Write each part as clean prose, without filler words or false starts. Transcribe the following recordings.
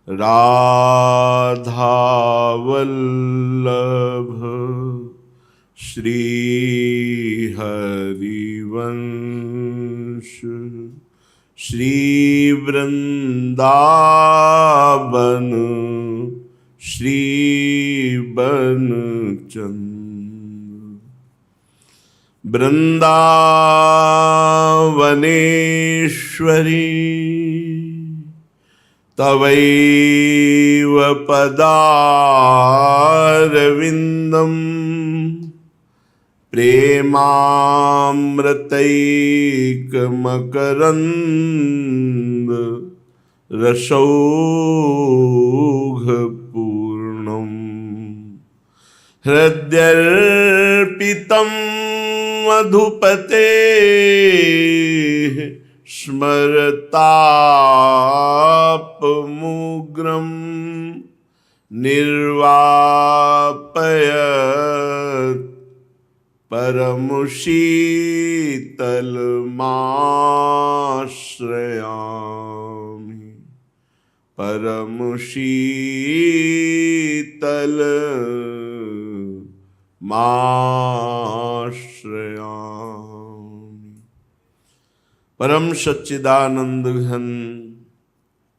राधा वल्लभ श्री हरिवंश श्री वृंदावन श्री बनचंद्र वृंदावनेश्वरी तवैव पदारविन्दं प्रेमामृतैकमकरन्द रसौघपूर्णम् हृद्यर्पितं मधुपते स्मरतापमुग्रं निर्वापयत् परमशीतलमाश्रयामि परमशीतलमाश्रयामि। परम सच्चिदानंद घन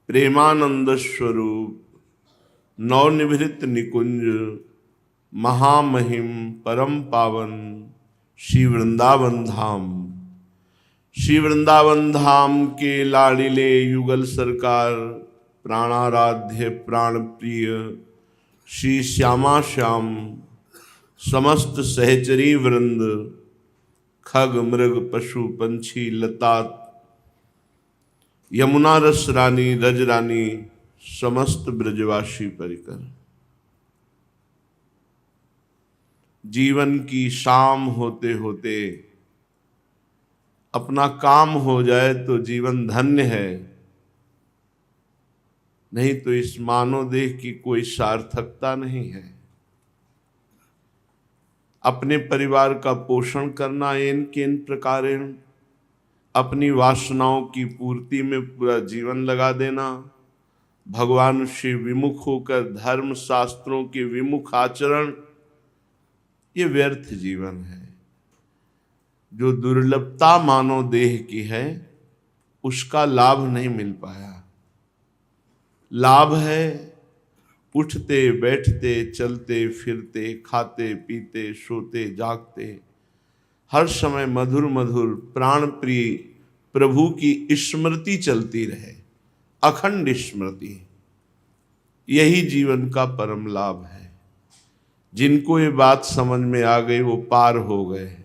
प्रेमानंद स्वरूप नवनिभृत निकुंज महामहिम परम पावन श्री वृंदावन धाम, श्री वृंदावन धाम के लाड़िले युगल सरकार प्राणाराध्य प्राण प्रिय श्री श्यामा श्याम समस्त सहचरी वृंद खग मृग पशु पंछी लता यमुना रस रानी रज रानी समस्त ब्रजवासी परिकर जीवन की शाम होते होते अपना काम हो जाए तो जीवन धन्य है, नहीं तो इस मानव देह की कोई सार्थकता नहीं है। अपने परिवार का पोषण करना इन केन प्रकारेण, अपनी वासनाओं की पूर्ति में पूरा जीवन लगा देना, भगवान से विमुख होकर धर्म शास्त्रों के विमुख आचरण, ये व्यर्थ जीवन है। जो दुर्लभता मानव देह की है उसका लाभ नहीं मिल पाया। लाभ है उठते बैठते चलते फिरते खाते पीते सोते जागते हर समय मधुर मधुर प्राण प्रिय प्रभु की स्मृति चलती रहे, अखंड स्मृति। यही जीवन का परम लाभ है। जिनको ये बात समझ में आ गई वो पार हो गए।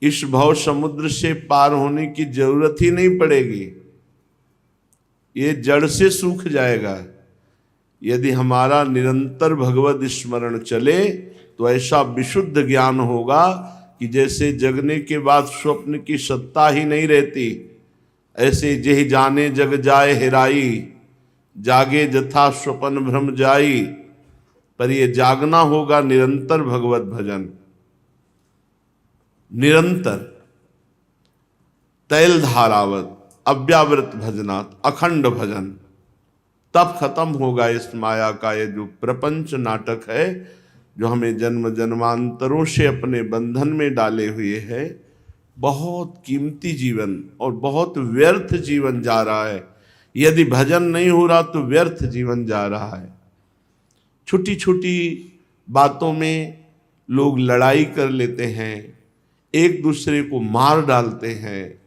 इस भव समुद्र से पार होने की जरूरत ही नहीं पड़ेगी, ये जड़ से सूख जाएगा। यदि हमारा निरंतर भगवत स्मरण चले तो ऐसा विशुद्ध ज्ञान होगा कि जैसे जगने के बाद स्वप्न की सत्ता ही नहीं रहती, ऐसे जेहि जाने जग जाए हेराई, जागे जथा स्वप्न भ्रम जाई। पर ये जागना होगा निरंतर भगवत भजन, निरंतर तैल धारावत अव्यावृत भजनात् अखंड भजन। तब खत्म होगा इस माया का ये जो प्रपंच नाटक है, जो हमें जन्म जन्मांतरों से अपने बंधन में डाले हुए है। बहुत कीमती जीवन और बहुत व्यर्थ जीवन जा रहा है। यदि भजन नहीं हो रहा तो व्यर्थ जीवन जा रहा है। छोटी छोटी बातों में लोग लड़ाई कर लेते हैं, एक दूसरे को मार डालते हैं।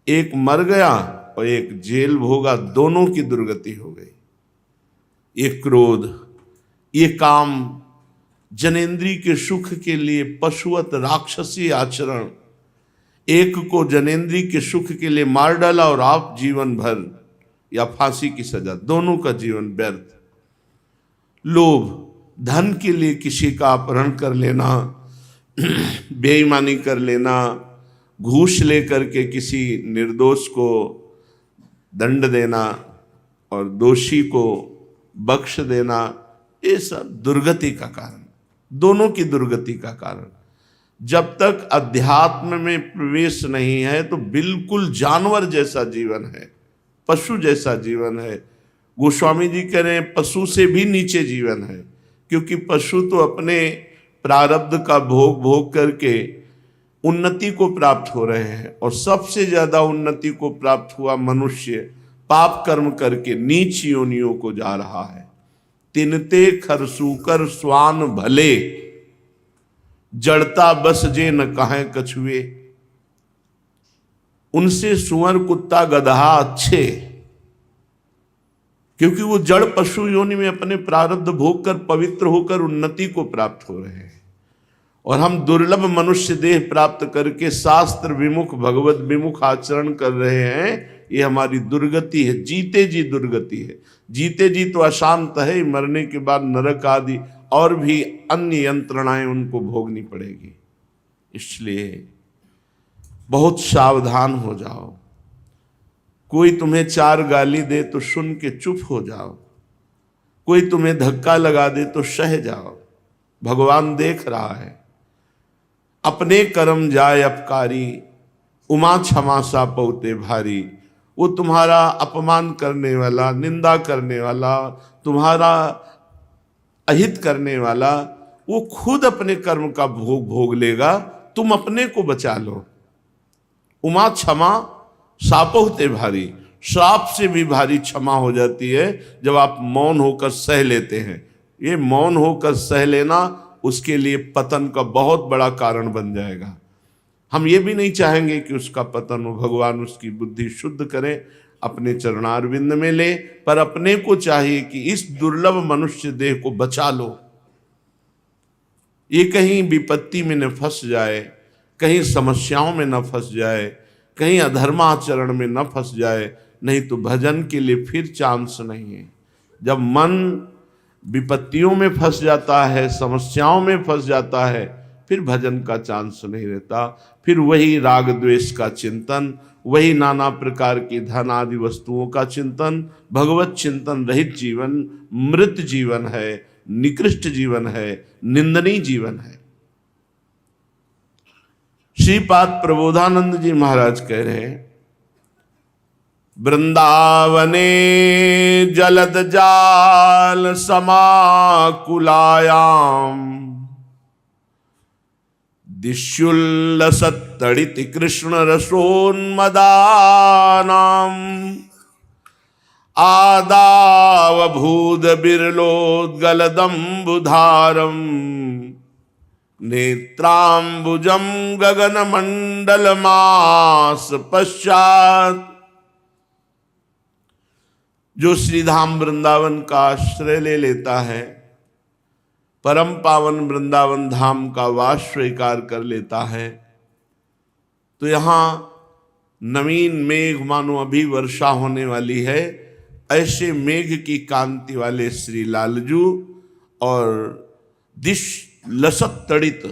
एक मर गया और एक जेल भोगा, दोनों की दुर्गति हो गई। ये क्रोध, ये काम, जनेंद्री के सुख के लिए पशुवत राक्षसी आचरण, एक को जनेंद्री के सुख के लिए मार डाला और आप जीवन भर या फांसी की सजा, दोनों का जीवन व्यर्थ। लोभ, धन के लिए किसी का अपहरण कर लेना, बेईमानी कर लेना, घूस लेकर के किसी निर्दोष को दंड देना और दोषी को बख्श देना, ये सब दुर्गति का कारण, दोनों की दुर्गति का कारण। जब तक अध्यात्म में प्रवेश नहीं है तो बिल्कुल जानवर जैसा जीवन है, पशु जैसा जीवन है। गोस्वामी जी कह रहे हैं पशु से भी नीचे जीवन है, क्योंकि पशु तो अपने प्रारब्ध का भोग भोग करके उन्नति को प्राप्त हो रहे हैं, और सबसे ज्यादा उन्नति को प्राप्त हुआ मनुष्य पाप कर्म करके नीच योनियों को जा रहा है। तिनते खरसूकर स्वान भले, जड़ता बस जे न कहें कछुए। उनसे सुअर कुत्ता गधा अच्छे, क्योंकि वो जड़ पशु योनि में अपने प्रारब्ध भोग कर पवित्र होकर उन्नति को प्राप्त हो रहे हैं, और हम दुर्लभ मनुष्य देह प्राप्त करके शास्त्र विमुख भगवत विमुख आचरण कर रहे हैं। ये हमारी दुर्गति है, जीते जी दुर्गति है। जीते जी तो अशांत है, मरने के बाद नरक आदि और भी अन्य यंत्रणाएं उनको भोगनी पड़ेगी। इसलिए बहुत सावधान हो जाओ। कोई तुम्हें 4 गाली दे तो सुन के चुप हो जाओ, कोई तुम्हें धक्का लगा दे तो सह जाओ। भगवान देख रहा है। अपने कर्म जाय अपकारी, उमा क्षमा सा पौते भारी। वो तुम्हारा अपमान करने वाला, निंदा करने वाला, तुम्हारा अहित करने वाला, वो खुद अपने कर्म का भोग भोग लेगा, तुम अपने को बचा लो। उमा क्षमा सापोहते भारी, श्राप से भी भारी क्षमा हो जाती है जब आप मौन होकर सह लेते हैं। ये मौन होकर सह लेना उसके लिए पतन का बहुत बड़ा कारण बन जाएगा। हम ये भी नहीं चाहेंगे कि उसका पतन हो। भगवान उसकी बुद्धि शुद्ध करें, अपने चरणारविंद में ले, पर अपने को चाहिए कि इस दुर्लभ मनुष्य देह को बचा लो। ये कहीं विपत्ति में न फंस जाए, कहीं समस्याओं में न फंस जाए, कहीं अधर्माचरण में न फंस जाए, नहीं तो भजन के लिए फिर चांस नहीं है। जब मन विपत्तियों में फंस जाता है, समस्याओं में फंस जाता है, फिर भजन का चांस नहीं रहता। फिर वही राग द्वेष का चिंतन, वही नाना प्रकार की धन आदि वस्तुओं का चिंतन। भगवत चिंतन रहित जीवन मृत जीवन है, निकृष्ट जीवन है, निंदनीय जीवन है। श्रीपाद प्रबोधानंद जी महाराज कह रहे हैं, वृंदावने जलद जाल समाकुलायाम, दिश्युल्लसत्तडिति कृष्ण रसोन्मदानाम, आदावभूद बिरलोद्गलदम्बुधारम, नेत्राम्बुजम गगनमंडलमास पश्चात। जो श्रीधाम वृंदावन का आश्रय ले लेता है, परम पावन वृंदावन धाम का वास स्वीकार कर लेता है, तो यहाँ नवीन मेघ मानो अभी वर्षा होने वाली है, ऐसे मेघ की कांति वाले श्री लालजू और दिश लसत तड़ित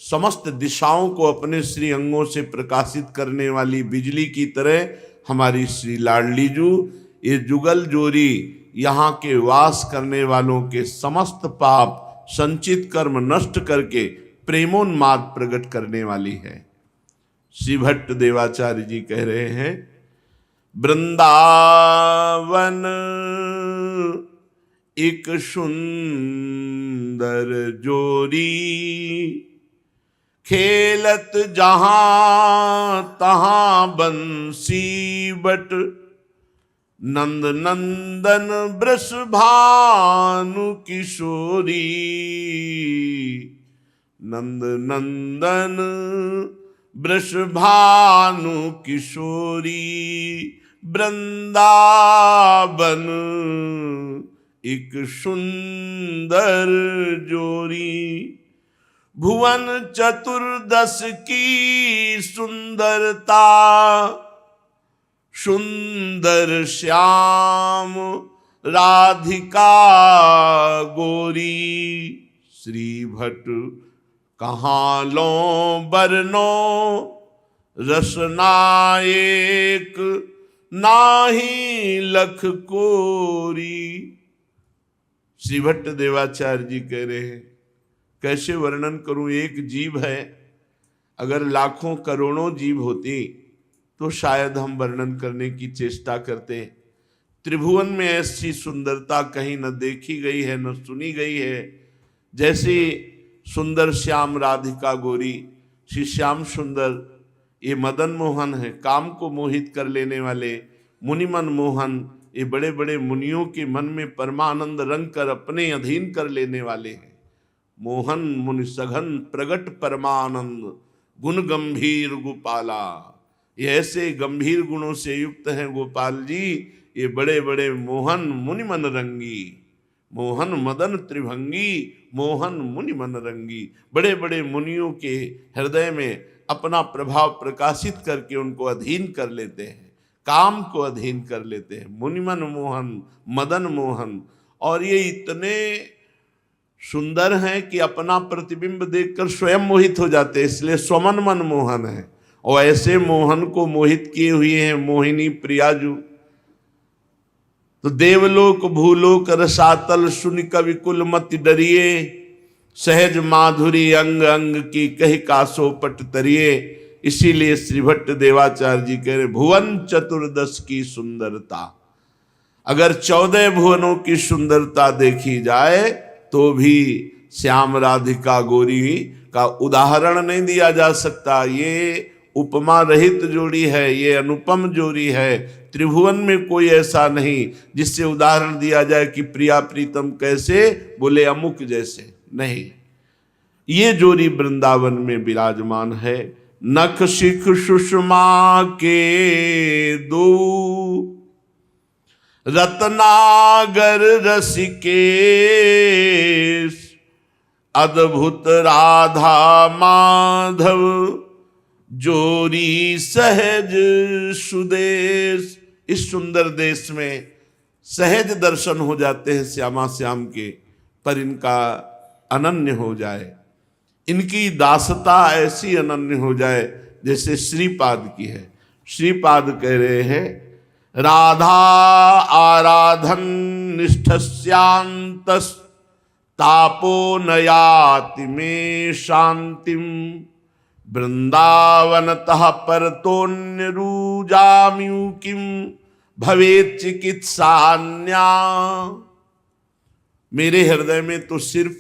समस्त दिशाओं को अपने श्री अंगों से प्रकाशित करने वाली बिजली की तरह हमारी श्री लाडलीजू, ये जुगल जोरी यहाँ के वास करने वालों के समस्त पाप संचित कर्म नष्ट करके प्रेमोन्माद प्रकट करने वाली है। श्री भट्ट देवाचार्य जी कह रहे हैं, वृंदावन एक सुंदर जोरी, खेलत जहां तहां बंसी बट, नंद नंदन वृषभानु किशोरी, नंद नंदन वृषभानु किशोरी, वृंदावन एक सुंदर जोरी। भुवन चतुर्दश की सुंदरता, सुंदर श्याम राधिका गोरी। श्री भट्ट कहाँ लो बरनो रसनायक, नाही लख कोरी। श्री भट्ट देवाचार्य जी कह रहे हैं, कैसे वर्णन करूं। एक जीव है, अगर लाखों करोड़ों जीव होती तो शायद हम वर्णन करने की चेष्टा करते। त्रिभुवन में ऐसी सुंदरता कहीं न देखी गई है न सुनी गई है। जैसे सुंदर श्याम राधिका गौरी, श्री श्याम सुंदर ये मदन मोहन है, काम को मोहित कर लेने वाले मुनिमन मोहन, ये बड़े बड़े मुनियों के मन में परमानंद रंग कर अपने अधीन कर लेने वाले हैं। मोहन मुनि सघन प्रगट परमानंद गुण गंभीर गोपाला, ये ऐसे गंभीर गुणों से युक्त हैं गोपाल जी, ये बड़े बड़े मोहन मुनि मन रंगी, मोहन मदन त्रिभंगी, मोहन मुनि मन रंगी, बड़े बड़े मुनियों के हृदय में अपना प्रभाव प्रकाशित करके उनको अधीन कर लेते हैं, काम को अधीन कर लेते हैं। मुनिमन मोहन, मदन मोहन, और ये इतने सुंदर हैं कि अपना प्रतिबिंब देखकर स्वयं मोहित हो जाते हैं, इसलिए स्वमन मन मोहन है। और ऐसे मोहन को मोहित किए हुए हैं मोहिनी प्रियाजू। तो देवलोक भूलोक रसातल सुन कवि कुल मत डरिए, सहज माधुरी अंग अंग की कह कासो पट तरिए। इसीलिए श्री भट्ट देवाचार्य जी कह रहे भुवन चतुर्दश की सुंदरता, अगर 14 भुवनों की सुंदरता देखी जाए तो भी श्याम राधिका गौरी का उदाहरण नहीं दिया जा सकता। ये उपमा रहित जोड़ी है, ये अनुपम जोड़ी है। त्रिभुवन में कोई ऐसा नहीं जिससे उदाहरण दिया जाए कि प्रिया प्रीतम कैसे, बोले अमुक जैसे, नहीं। ये जोड़ी वृंदावन में विराजमान है। नख शिख सुषमा के दो, रत्नागर रसिकेश, अद्भुत राधा माधव जोरी सहज सुदेश। इस सुंदर देश में सहज दर्शन हो जाते हैं श्यामा श्याम के, पर इनका अनन्य हो जाए, इनकी दासता ऐसी अनन्य हो जाए जैसे श्रीपाद की है। श्रीपाद कह रहे हैं राधा आराधन निष्ठस्यांतस तापो नयाति में शांतिम, वृंदावनतः परतोन्य रूजाम्यू किम भवेत् चिकित्सान्या। मेरे हृदय में तो सिर्फ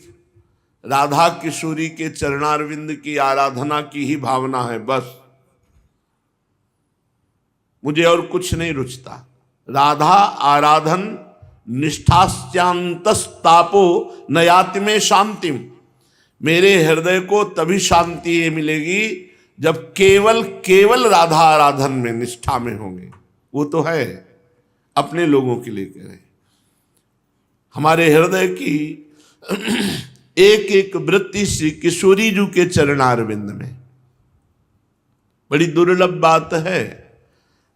राधा किशोरी के चरणारविंद की आराधना की ही भावना है, बस मुझे और कुछ नहीं रुचता। राधा आराधन निष्ठास्यांतस्तापो नयाति में शांतिम, मेरे हृदय को तभी शांति ये मिलेगी जब केवल केवल राधा आराधन में निष्ठा में होंगे। वो तो है अपने लोगों के लिए कह रहे, हमारे हृदय की एक एक वृत्ति श्री किशोरी जी के चरणारविंद में। बड़ी दुर्लभ बात है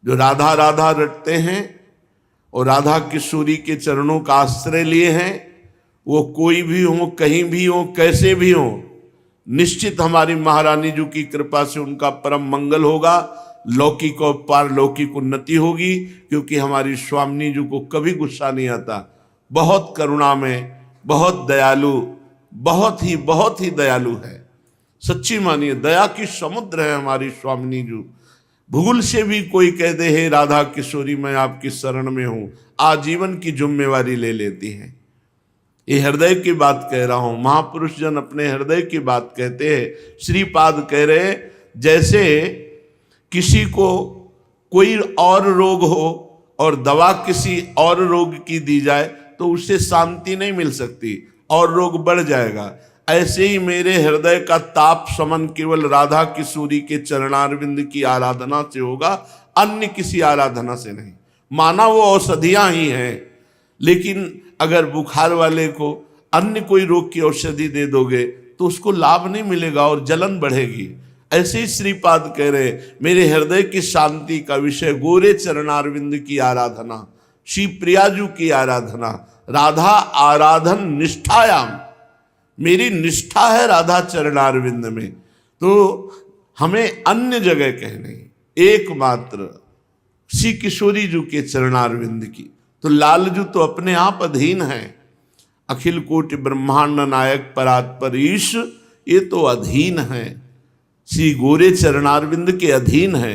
जो राधा राधा रटते हैं और राधा किशोरी के चरणों का आश्रय लिए हैं, वो कोई भी हो, कहीं भी हो, कैसे भी हो, निश्चित हमारी महारानी जी की कृपा से उनका परम मंगल होगा, लौकिक और पारलौकिक उन्नति होगी। क्योंकि हमारी स्वामिनी जी को कभी गुस्सा नहीं आता, बहुत करुणा में, बहुत दयालु, बहुत ही दयालु है। सच्ची मानिए दया की समुद्र है हमारी स्वामिनी जी। भूल से भी कोई कह दे हे राधा किशोरी मैं आपकी शरण में हूं, आजीवन की जिम्मेवारी ले लेती हैं। ये हृदय की बात कह रहा हूं, महापुरुष जन अपने हृदय की बात कहते हैं। श्रीपाद कह रहे जैसे किसी को कोई और रोग हो और दवा किसी और रोग की दी जाए तो उससे शांति नहीं मिल सकती और रोग बढ़ जाएगा। ऐसे ही मेरे हृदय का ताप समन केवल राधा किशोरी के चरणारविंद की आराधना से होगा, अन्य किसी आराधना से नहीं। माना वो औषधियां ही हैं, लेकिन अगर बुखार वाले को अन्य कोई रोग की औषधि दे दोगे तो उसको लाभ नहीं मिलेगा और जलन बढ़ेगी। ऐसे ही श्रीपाद कह रहे मेरे हृदय की शांति का विषय गोरे चरणारविंद की आराधना, श्री प्रियाजू की आराधना, राधा आराधन निष्ठायाम, मेरी निष्ठा है राधा चरणारविंद में। तो हमें अन्य जगह कहने, एकमात्र श्री किशोरी जी के चरणारविंद की। तो लालजू तो अपने आप अधीन है, अखिल कोटि ब्रह्मांड नायक परात्पर ईश, ये तो अधीन है, श्री गोरे चरणारविंद के अधीन है।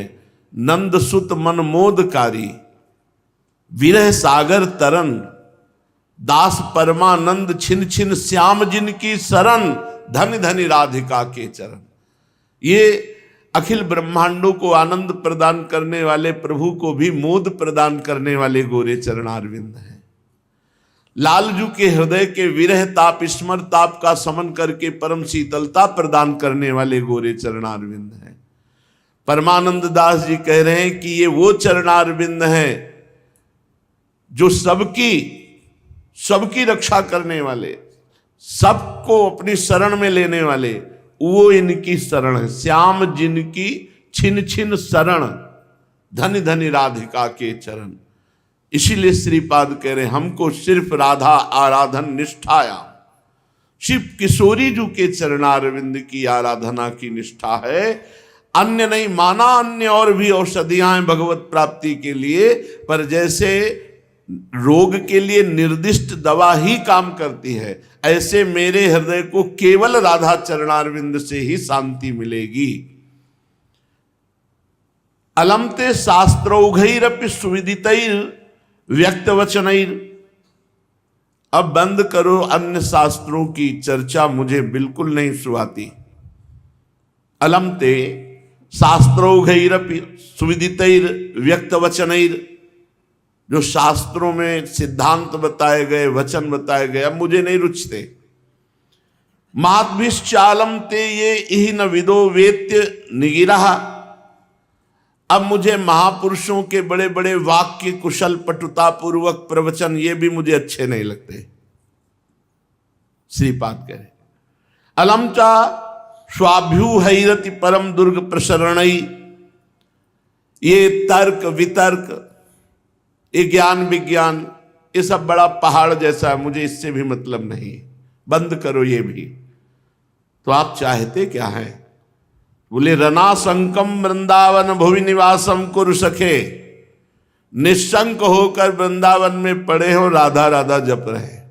नंद सुत मन मोदकारी, विरह सागर तरन, दास परमानंद छिन छिन श्याम जिनकी शरण, धन धनि राधिका के चरण। ये अखिल ब्रह्मांडों को आनंद प्रदान करने वाले प्रभु को भी मोद प्रदान करने वाले गोरे चरणारविंद हैं। लालजू के हृदय के विरह ताप स्मर ताप का समन करके परम शीतलता प्रदान करने वाले गोरे चरणारविंद हैं। परमानंद दास जी कह रहे हैं कि ये वो चरणारविंद हैं जो सबकी रक्षा करने वाले, सबको अपनी शरण में लेने वाले, वो इनकी शरण है। श्याम जिनकी छिन छिन शरण, धनि धनि राधिका के चरण। इसीलिए श्रीपाद कह रहे हैं हमको सिर्फ राधा आराधन निष्ठाया, शिव किशोरी जी के चरणारविंद की आराधना की निष्ठा है, अन्य नहीं माना। अन्य और भी औषधियां हैं भगवत प्राप्ति के लिए, पर जैसे रोग के लिए निर्दिष्ट दवा ही काम करती है, ऐसे मेरे हृदय को केवल राधा चरणारविंद से ही शांति मिलेगी। अलमते शास्त्रौघैरपि सुविदितैर व्यक्त वचनैर। अब बंद करो अन्य शास्त्रों की चर्चा, मुझे बिल्कुल नहीं सुहाती। अलमते शास्त्रौघैरपि सुविदितैर व्यक्त वचनैर, जो शास्त्रों में सिद्धांत बताए गए, वचन बताए गए, अब मुझे नहीं रुचते। महात्भिश्चालम ते ये इहि न विदो वेत्य निगिरा। अब मुझे महापुरुषों के बड़े बड़े वाक्य कुशल पटुता पूर्वक प्रवचन ये भी मुझे अच्छे नहीं लगते। श्रीपाद कह रहे अलम चा स्वाभ्यू हैरति परम दुर्ग प्रसरणई। ये तर्क वितर्क, ये ज्ञान विज्ञान, ये सब बड़ा पहाड़ जैसा है, मुझे इससे भी मतलब नहीं। बंद करो ये भी। तो आप चाहते क्या है? बोले रनाशंकम वृंदावन भुवि निवासम कुरु सखे। निशंक होकर वृंदावन में पड़े हो, राधा राधा जप रहे,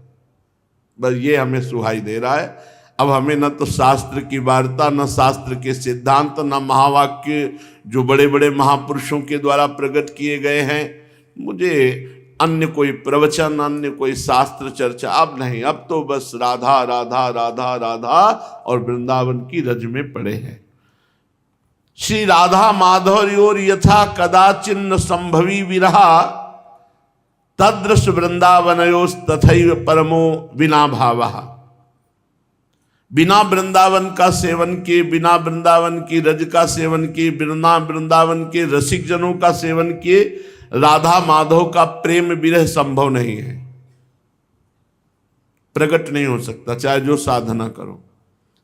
बस ये हमें सुहाई दे रहा है। अब हमें न तो शास्त्र की वार्ता, न शास्त्र के सिद्धांत, न महावाक्य जो बड़े बड़े महापुरुषों के द्वारा प्रकट किए गए हैं, मुझे अन्य कोई प्रवचन, अन्य कोई शास्त्र चर्चा अब नहीं। अब तो बस राधा राधा राधा राधा और वृंदावन की रज में पड़े हैं। श्री राधा माधुर्योर यथा कदाचिन्न संभवी विरहा, तदृश वृंदावनयोस तथैव परमो बिना भावः। बिना वृंदावन का सेवन किए, बिना वृंदावन की रज का सेवन किए, बिना वृंदावन के रसिक जनों का सेवन किए राधा माधव का प्रेम विरह संभव नहीं है, प्रकट नहीं हो सकता, चाहे जो साधना करो।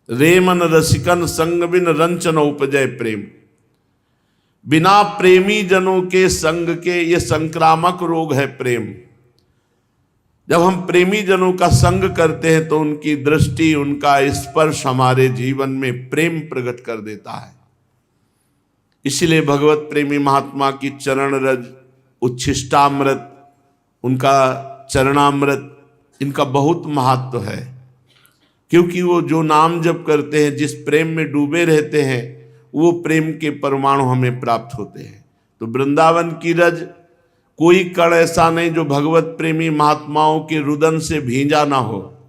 रेमन रसिकन संग बिन रंचन उपजय प्रेम। बिना प्रेमी जनों के संग के, ये संक्रामक रोग है प्रेम। जब हम प्रेमी जनों का संग करते हैं तो उनकी दृष्टि, उनका स्पर्श हमारे जीवन में प्रेम प्रकट कर देता है। इसलिए भगवत प्रेमी महात्मा की चरण रज, उच्छिष्टामृत, उनका चरणामृत, इनका बहुत महत्व है, क्योंकि वो जो नाम जप करते हैं, जिस प्रेम में डूबे रहते हैं, वो प्रेम के परमाणु हमें प्राप्त होते हैं। तो वृंदावन की रज, कोई कण ऐसा नहीं जो भगवत प्रेमी महात्माओं के रुदन से भींजा ना हो।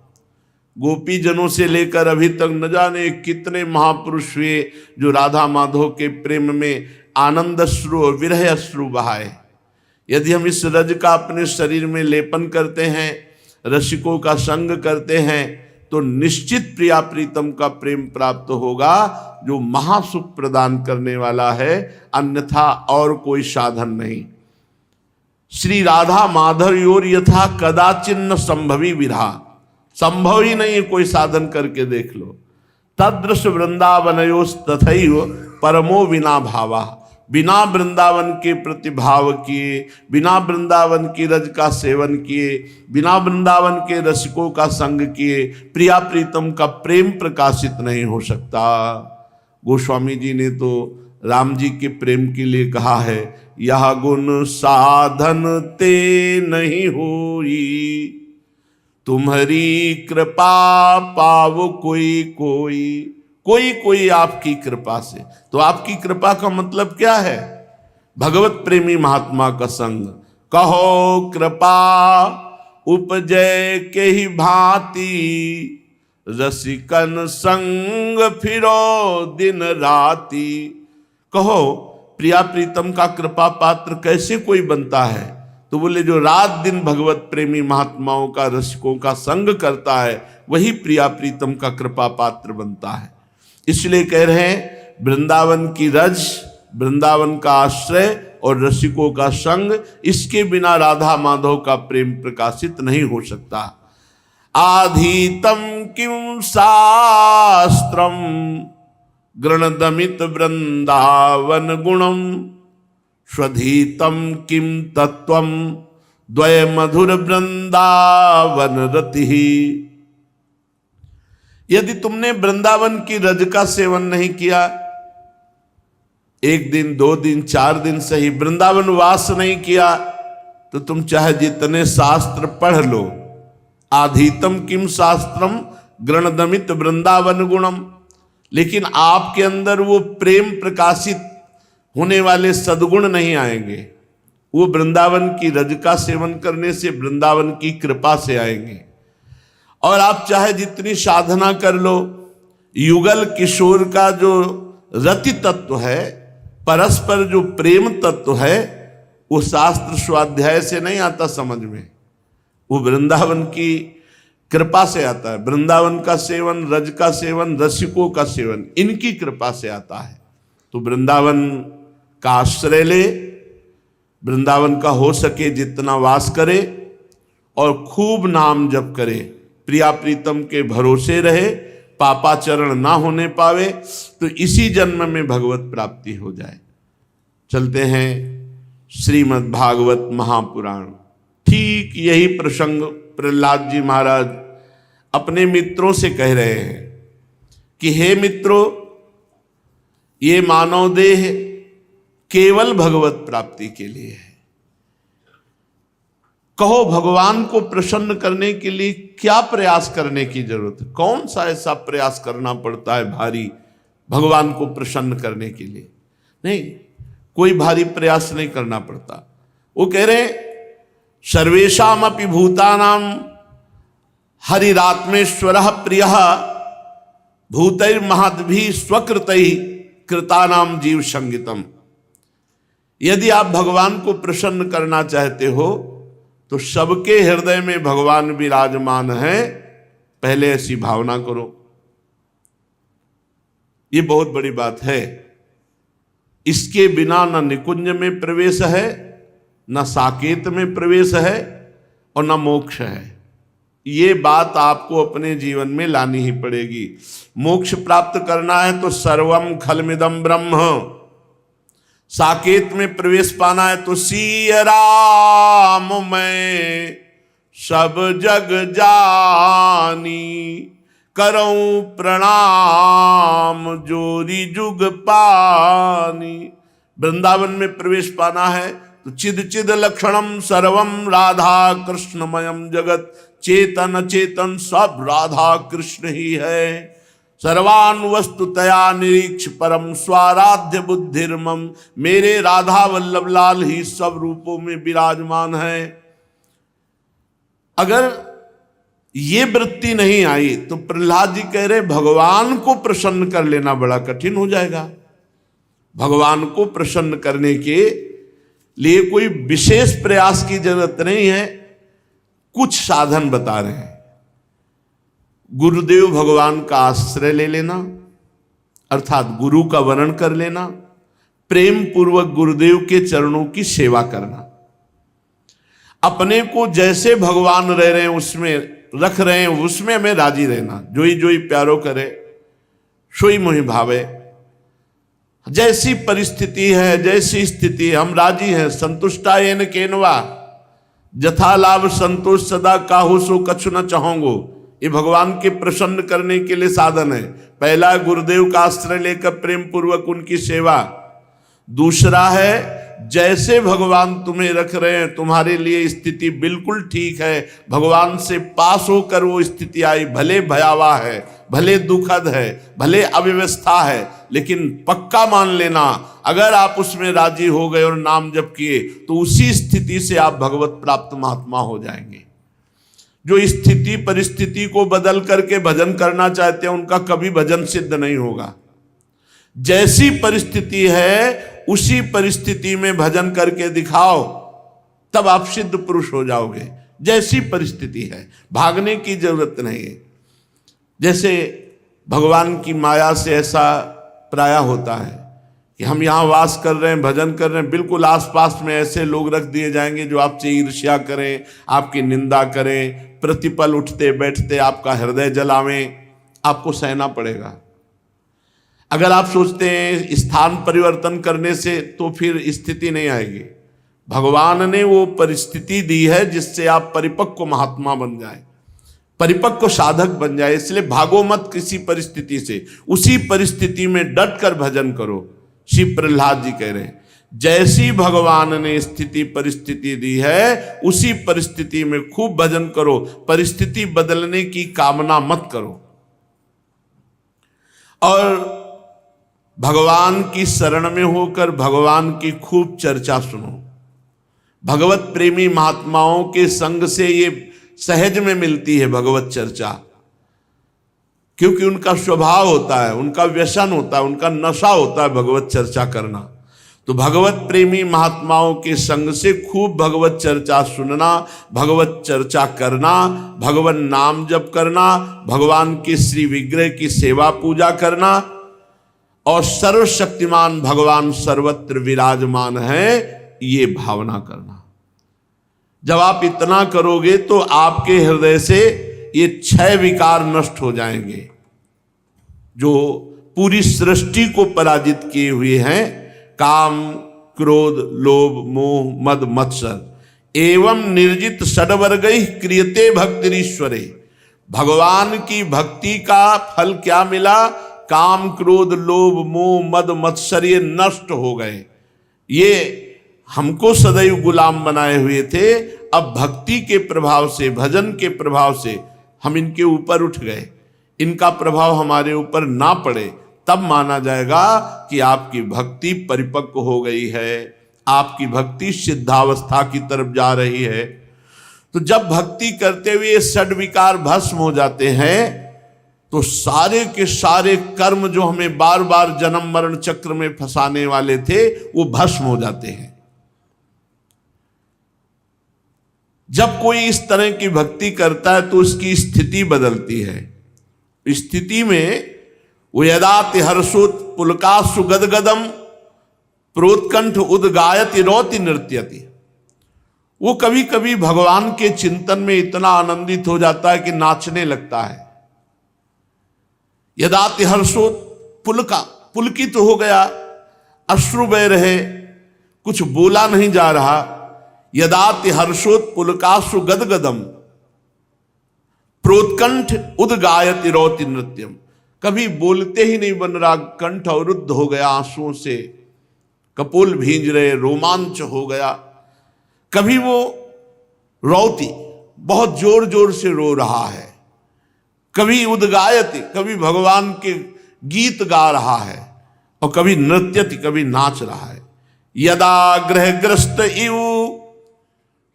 गोपी जनों से लेकर अभी तक न जाने कितने महापुरुष हुए जो राधा माधव के प्रेम में आनंद अश्रु और विरह अश्रु बहाए। यदि हम इस रज का अपने शरीर में लेपन करते हैं, रसिकों का संग करते हैं, तो निश्चित प्रिया प्रीतम का प्रेम प्राप्त होगा, जो महासुख प्रदान करने वाला है, अन्यथा और कोई साधन नहीं। श्री राधा माधुर्योर यथा कदाचिन्न संभवी विरहा, संभव ही नहीं है, कोई साधन करके देख लो। तदृश वृंदावनयोस तथैव परमो विना भावा। बिना वृंदावन के प्रतिभाव किए, बिना वृंदावन की रज का सेवन किए, बिना वृंदावन के रसिकों का संग किए, प्रिया प्रीतम का प्रेम प्रकाशित नहीं हो सकता। गोस्वामी जी ने तो राम जी के प्रेम के लिए कहा है, यह गुण साधन ते नहीं होई, तुम्हारी कृपा पाव कोई कोई। कोई कोई आपकी कृपा से। तो आपकी कृपा का मतलब क्या है? भगवत प्रेमी महात्मा का संग। कहो कृपा उपजय के ही भांति, रसिकन संग फिरो दिन राती। कहो प्रिया प्रीतम का कृपा पात्र कैसे कोई बनता है? तो बोले जो रात दिन भगवत प्रेमी महात्माओं का रसिकों का संग करता है वही प्रिया प्रीतम का कृपा पात्र बनता है। इसलिए कह रहे हैं वृंदावन की रज, वृंदावन का आश्रय और रसिकों का संग, इसके बिना राधा माधव का प्रेम प्रकाशित नहीं हो सकता। आधीतम किम शास्त्रम गृणदमित वृंदावन गुणम, स्वधीतम किम तत्वम द्वय मधुर वृंदावन रति। यदि तुमने वृंदावन की रज का सेवन नहीं किया, एक दिन 2 दिन 4 दिन सही वृंदावन वास नहीं किया, तो तुम चाहे जितने शास्त्र पढ़ लो, आधीतम किम शास्त्रम गृणदमित वृंदावन गुणम, लेकिन आपके अंदर वो प्रेम प्रकाशित होने वाले सद्गुण नहीं आएंगे। वो वृंदावन की रज का सेवन करने से, वृंदावन की कृपा से आएंगे। और आप चाहे जितनी साधना कर लो, युगल किशोर का जो रति तत्व है, परस्पर जो प्रेम तत्व है, वो शास्त्र स्वाध्याय से नहीं आता समझ में, वो वृंदावन की कृपा से आता है। वृंदावन का सेवन, रज का सेवन, रसिकों का सेवन, इनकी कृपा से आता है। तो वृंदावन का आश्रय ले, वृंदावन का हो सके जितना वास करे और खूब नाम जप करे, प्रिया प्रीतम के भरोसे रहे, पापाचरण ना होने पावे, तो इसी जन्म में भगवत प्राप्ति हो जाए। चलते हैं श्रीमद् भागवत महापुराण। ठीक यही प्रसंग प्रहलाद जी महाराज अपने मित्रों से कह रहे हैं कि हे मित्रों, ये मानव देह केवल भगवत प्राप्ति के लिए है। कहो भगवान को प्रसन्न करने के लिए क्या प्रयास करने की जरूरत है? कौन सा ऐसा प्रयास करना पड़ता है भारी भगवान को प्रसन्न करने के लिए? नहीं, कोई भारी प्रयास नहीं करना पड़ता। वो कह रहे सर्वेषाम अपि भूतानाम हरिरात्मेश्वरः प्रियः भूतैर्महद्भिः स्वकृतैः कृतानाम जीव संगितम। यदि आप भगवान को प्रसन्न करना चाहते हो तो सबके हृदय में भगवान विराजमान है, पहले ऐसी भावना करो। ये बहुत बड़ी बात है। इसके बिना न निकुंज में प्रवेश है, न साकेत में प्रवेश है और न मोक्ष है। ये बात आपको अपने जीवन में लानी ही पड़ेगी। मोक्ष प्राप्त करना है तो सर्वम खलमिदम ब्रह्म, साकेत में प्रवेश पाना है तो सिय राम मैं सब जग जानी, करऊं प्रणाम जोरी जुग पानी। वृंदावन में प्रवेश पाना है तो चिद चिद लक्षणम सर्वम राधा कृष्णमयम जगत, चेतन चेतन सब राधा कृष्ण ही है। सर्वान वस्तुतया निरीक्ष परम स्वाराध्य बुद्धिर्मम, मेरे राधा वल्लभ लाल ही सब रूपों में विराजमान है। अगर ये वृत्ति नहीं आई तो प्रहलाद जी कह रहे भगवान को प्रसन्न कर लेना बड़ा कठिन हो जाएगा। भगवान को प्रसन्न करने के लिए कोई विशेष प्रयास की जरूरत नहीं है। कुछ साधन बता रहे हैं। गुरुदेव भगवान का आश्रय ले लेना, अर्थात गुरु का वर्ण कर लेना, प्रेम पूर्वक गुरुदेव के चरणों की सेवा करना, अपने को जैसे भगवान रह रहे हैं उसमें रख रहे हैं उसमें हमें राजी रहना। जोई जोई प्यारो करे सोई मोहि भावे। जैसी परिस्थिति है, जैसी स्थिति है, हम राजी हैं। संतुष्टा येन केनवा, जथा लाभ संतोष सदा काहू सो कछु न चाहोगो। ये भगवान के प्रसन्न करने के लिए साधन है। पहला गुरुदेव का आश्रय लेकर प्रेम पूर्वक उनकी सेवा। दूसरा है जैसे भगवान तुम्हें रख रहे हैं तुम्हारे लिए स्थिति बिल्कुल ठीक है, भगवान से पास होकर वो स्थिति आई, भले भयावह है, भले दुखद है, भले अव्यवस्था है, लेकिन पक्का मान लेना अगर आप उसमें राजी हो गए और नाम जप किए तो उसी स्थिति से आप भगवत प्राप्त महात्मा हो जाएंगे। जो स्थिति परिस्थिति को बदल करके भजन करना चाहते हैं उनका कभी भजन सिद्ध नहीं होगा। जैसी परिस्थिति है उसी परिस्थिति में भजन करके दिखाओ, तब आप सिद्ध पुरुष हो जाओगे। जैसी परिस्थिति है, भागने की जरूरत नहीं है। जैसे भगवान की माया से ऐसा प्राय होता है कि हम यहाँ वास कर रहे हैं, भजन कर रहे हैं, बिल्कुल आसपास में ऐसे लोग रख दिए जाएंगे जो आपसे ईर्ष्या करें, आपकी निंदा करें, प्रतिपल उठते बैठते आपका हृदय जलावें, आपको सहना पड़ेगा। अगर आप सोचते हैं स्थान परिवर्तन करने से तो फिर स्थिति नहीं आएगी। भगवान ने वो परिस्थिति दी है जिससे आप परिपक्व महात्मा बन जाए, परिपक्व साधक बन जाए। इसलिए भागो मत किसी परिस्थिति से, उसी परिस्थिति में डट कर भजन करो। श्री प्रहलाद जी कह रहे हैं जैसी भगवान ने स्थिति परिस्थिति दी है उसी परिस्थिति में खूब भजन करो, परिस्थिति बदलने की कामना मत करो। और भगवान की शरण में होकर भगवान की खूब चर्चा सुनो। भगवत प्रेमी महात्माओं के संग से ये सहज में मिलती है भगवत चर्चा, क्योंकि उनका स्वभाव होता है, उनका व्यसन होता है, उनका नशा होता है भगवत चर्चा करना। तो भगवत प्रेमी महात्माओं के संग से खूब भगवत चर्चा सुनना, भगवत चर्चा करना, भगवान नाम जप करना, भगवान के श्री विग्रह की सेवा पूजा करना, और सर्वशक्तिमान भगवान सर्वत्र विराजमान है ये भावना करना। जब आप इतना करोगे तो आपके हृदय से ये 6 विकार नष्ट हो जाएंगे जो पूरी सृष्टि को पराजित किए हुए हैं। काम, क्रोध, लोभ, मोह, मद, मत्सर एवं निर्जित षड्वर्गैः क्रियते भक्तिरीश्वरे। भगवान की भक्ति का फल क्या मिला? काम, क्रोध, लोभ, मोह, मद, मत्सर ये नष्ट हो गए। ये हमको सदैव गुलाम बनाए हुए थे, अब भक्ति के प्रभाव से, भजन के प्रभाव से हम इनके ऊपर उठ गए। इनका प्रभाव हमारे ऊपर ना पड़े तब माना जाएगा कि आपकी भक्ति परिपक्व हो गई है, आपकी भक्ति सिद्धावस्था की तरफ जा रही है। तो जब भक्ति करते हुए षड्विकार भस्म हो जाते हैं तो सारे के सारे कर्म जो हमें बार बार जन्म मरण चक्र में फंसाने वाले थे वो भस्म हो जाते हैं। जब कोई इस तरह की भक्ति करता है तो उसकी स्थिति बदलती है। स्थिति में वो यदाति हर्षोत पुलकासु गदगदम प्रोत्कंठ उद्गायति रोति नृत्यति। वो कभी कभी भगवान के चिंतन में इतना आनंदित हो जाता है कि नाचने लगता है। यदाति हर्षोत पुलकित हो गया, अश्रु बह रहे, कुछ बोला नहीं जा रहा। यदाति हर्षोत पुलकासु गदगदम प्रोत्कंठ उद्गायति रोति नृत्यम। कभी बोलते ही नहीं बन रहा, कंठ अवरुद्ध हो गया आंसुओं से, कपोल भींज रहे, रोमांच हो गया। कभी वो रोती, बहुत जोर जोर से रो रहा है। कभी उद्गायति, कभी भगवान के गीत गा रहा है, और कभी नृत्यति, कभी नाच रहा है। यदा ग्रहग्रस्त इव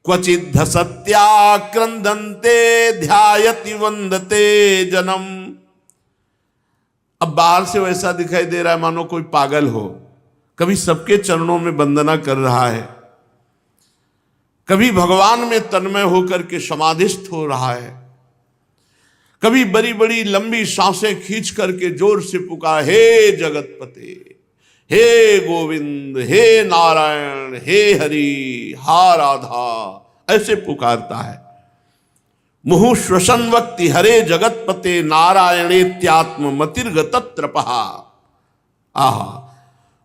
क्वचिद सत्याक्रंदन्ते ध्यायति वंदते जनम। अब बाहर से वैसा दिखाई दे रहा है मानो कोई पागल हो। कभी सबके चरणों में वंदना कर रहा है, कभी भगवान में तन्मय होकर के समाधिस्थ हो रहा है, कभी बड़ी बड़ी लंबी सांसें खींच करके जोर से पुकार, हे जगतपते, हे गोविंद, हे नारायण, हे हरि, हा राधा, ऐसे पुकारता है। मुहु श्वसन वक्ति हरे जगतपते नारायणेत्यात्म मतिर्गतत्रपहा। आहा,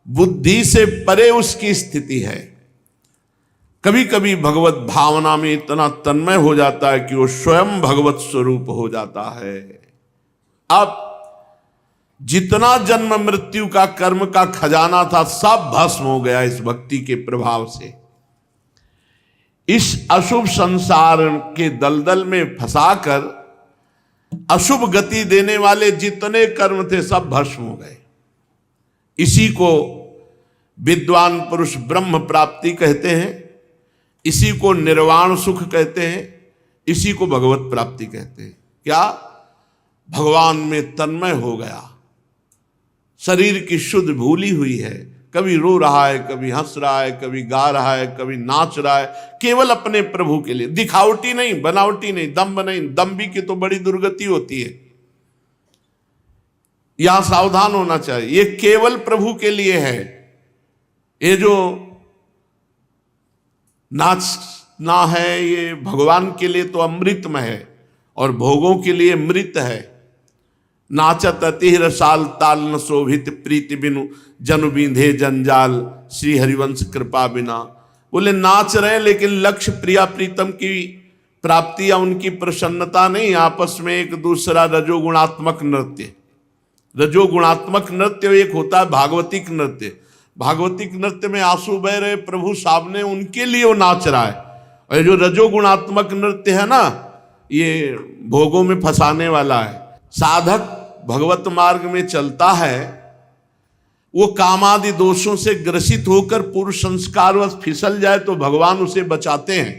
बुद्धि से परे उसकी स्थिति है। कभी कभी भगवत भावना में इतना तन्मय हो जाता है कि वो स्वयं भगवत स्वरूप हो जाता है। अब जितना जन्म मृत्यु का कर्म का खजाना था सब भस्म हो गया इस भक्ति के प्रभाव से। इस अशुभ संसार के दलदल में फंसाकर अशुभ गति देने वाले जितने कर्म थे सब भस्म हो गए। इसी को विद्वान पुरुष ब्रह्म प्राप्ति कहते हैं, इसी को निर्वाण सुख कहते हैं, इसी को भगवत प्राप्ति कहते हैं। क्या? भगवान में तन्मय हो गया, शरीर की शुद्ध भूली हुई है, कभी रो रहा है, कभी हंस रहा है, कभी गा रहा है, कभी नाच रहा है, केवल अपने प्रभु के लिए। दिखावटी नहीं, बनावटी नहीं, दम्भ नहीं। दम्भी की तो बड़ी दुर्गति होती है, यहां सावधान होना चाहिए। ये केवल प्रभु के लिए है। ये जो नाचना है ये भगवान के लिए तो अमृतमय है और भोगों के लिए मृत है। नाचत अति रसाल ताल न शोभित प्रीति बिनु जनु बींधे जंजाल श्री हरिवंश कृपा बिना। बोले नाच रहे लेकिन लक्ष्य प्रिया प्रीतम की प्राप्ति या उनकी प्रसन्नता नहीं, आपस में एक दूसरा रजोगुणात्मक नृत्य। रजोगुणात्मक नृत्य एक होता है भागवतिक नृत्य। भागवतिक नृत्य में आंसू बह रहे, प्रभु सामने, उनके लिए वो नाच रहा है। और जो रजोगुणात्मक नृत्य है ना, ये भोगों में फंसाने वाला है। साधक भगवत मार्ग में चलता है, वो कामादि दोषों से ग्रसित होकर पूर्व संस्कारवश फिसल जाए तो भगवान उसे बचाते हैं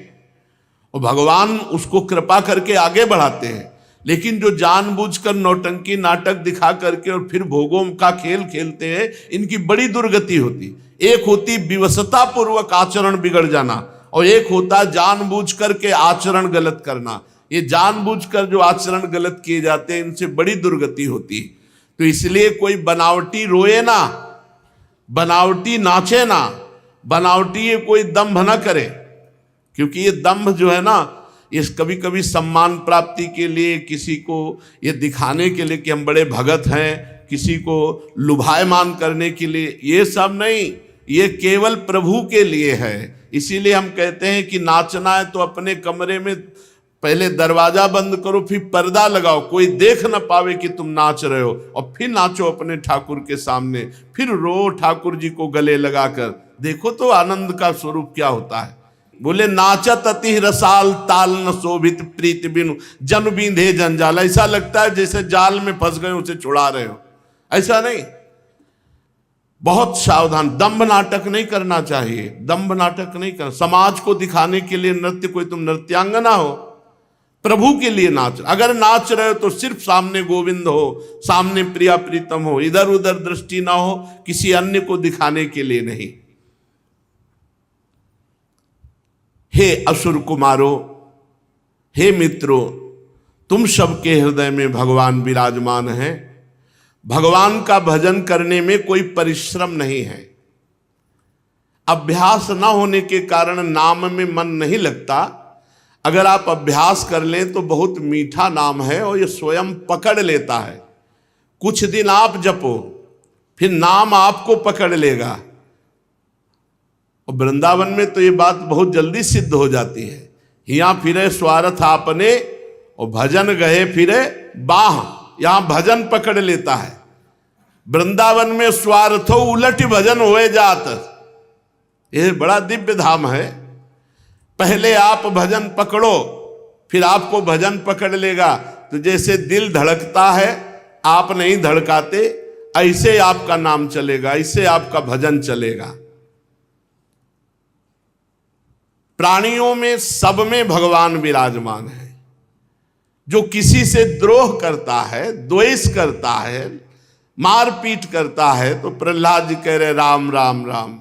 और भगवान उसको कृपा करके आगे बढ़ाते हैं। लेकिन जो जानबूझकर नौटंकी नाटक दिखा करके और फिर भोगों का खेल खेलते हैं, इनकी बड़ी दुर्गति होती। एक होती विवशता पूर्वक आचरण बिगड़ जाना और एक होता जानबूझ करके आचरण गलत करना। ये जानबूझकर जो आचरण गलत किए जाते हैं, इनसे बड़ी दुर्गति होती। तो इसलिए कोई बनावटी रोए ना, बनावटी नाचे ना, बनावटी ये कोई दंभ ना करे, क्योंकि ये दंभ जो है ना, इस कभी कभी सम्मान प्राप्ति के लिए, किसी को ये दिखाने के लिए कि हम बड़े भगत हैं, किसी को लुभायमान करने के लिए, ये सब नहीं, ये केवल प्रभु के लिए है। इसीलिए हम कहते हैं कि नाचना है तो अपने कमरे में पहले दरवाजा बंद करो, फिर पर्दा लगाओ, कोई देख ना पावे कि तुम नाच रहे हो, और फिर नाचो अपने ठाकुर के सामने, फिर रो ठाकुर जी को गले लगाकर। देखो तो आनंद का स्वरूप क्या होता है। बोले नाचत अति रसाल ताल न शोभित प्रीति बिनु जन बींधे जंजाल। ऐसा लगता है जैसे जाल में फंस गए उसे छुड़ा रहे हो, ऐसा नहीं। बहुत सावधान, दंभ नाटक नहीं करना चाहिए, दंभ नाटक नहीं करना। समाज को दिखाने के लिए नृत्य, कोई तुम नृत्यांगना हो, प्रभु के लिए नाच। अगर नाच रहे हो तो सिर्फ सामने गोविंद हो, सामने प्रिया प्रीतम हो, इधर उधर दृष्टि ना हो, किसी अन्य को दिखाने के लिए नहीं। हे असुर कुमारो, हे मित्रों, तुम सबके हृदय में भगवान विराजमान हैं। भगवान का भजन करने में कोई परिश्रम नहीं है। अभ्यास ना होने के कारण नाम में मन नहीं लगता। अगर आप अभ्यास कर लें तो बहुत मीठा नाम है और ये स्वयं पकड़ लेता है। कुछ दिन आप जपो, फिर नाम आपको पकड़ लेगा। और वृंदावन में तो ये बात बहुत जल्दी सिद्ध हो जाती है। हिया फिरे स्वार्थ आपने और भजन गए फिरे बाह, यहां भजन पकड़ लेता है। वृंदावन में स्वार्थो उलट भजन होए जात। ये बड़ा दिव्य धाम है। पहले आप भजन पकड़ो, फिर आपको भजन पकड़ लेगा। तो जैसे दिल धड़कता है, आप नहीं धड़काते, ऐसे आपका नाम चलेगा, ऐसे आपका भजन चलेगा। प्राणियों में सब में भगवान विराजमान है। जो किसी से द्रोह करता है, द्वेष करता है, मारपीट करता है, तो प्रहलाद जी कह रहे राम राम राम।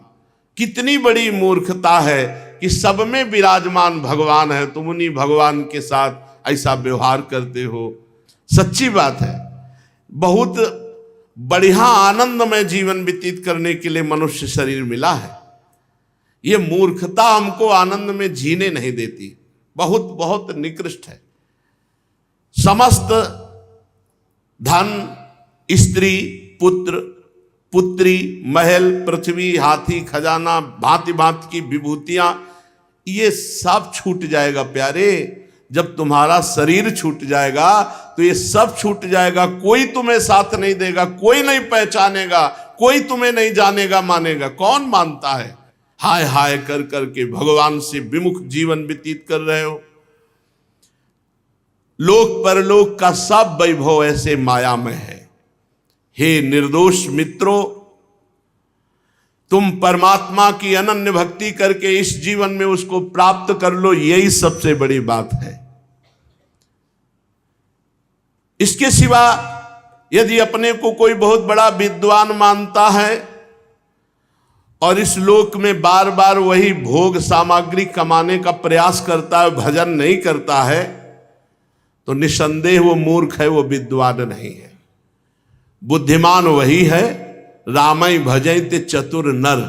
कितनी बड़ी मूर्खता है कि सब में विराजमान भगवान है, तुम उन्हीं भगवान के साथ ऐसा व्यवहार करते हो। सच्ची बात है। बहुत बढ़िया आनंदमय जीवन व्यतीत करने के लिए मनुष्य शरीर मिला है। ये मूर्खता हमको आनंद में जीने नहीं देती। बहुत बहुत निकृष्ट है। समस्त धन, स्त्री, पुत्र, पुत्री, महल, पृथ्वी, हाथी, खजाना, भांति भांति की विभूतियां, ये सब छूट जाएगा प्यारे। जब तुम्हारा शरीर छूट जाएगा तो ये सब छूट जाएगा। कोई तुम्हें साथ नहीं देगा, कोई नहीं पहचानेगा, कोई तुम्हें नहीं जानेगा मानेगा। कौन मानता है? हाय हाय कर करके भगवान से विमुख जीवन व्यतीत कर रहे हो। लोक परलोक का सब वैभव ऐसे माया में है। हे निर्दोष मित्रों, तुम परमात्मा की अनन्य भक्ति करके इस जीवन में उसको प्राप्त कर लो, यही सबसे बड़ी बात है। इसके सिवा यदि अपने को कोई बहुत बड़ा विद्वान मानता है और इस लोक में बार बार वही भोग सामग्री कमाने का प्रयास करता है, भजन नहीं करता है, तो निसंदेह वो मूर्ख है, वो विद्वान नहीं है। बुद्धिमान वही है, रामई भजैते चतुर नर,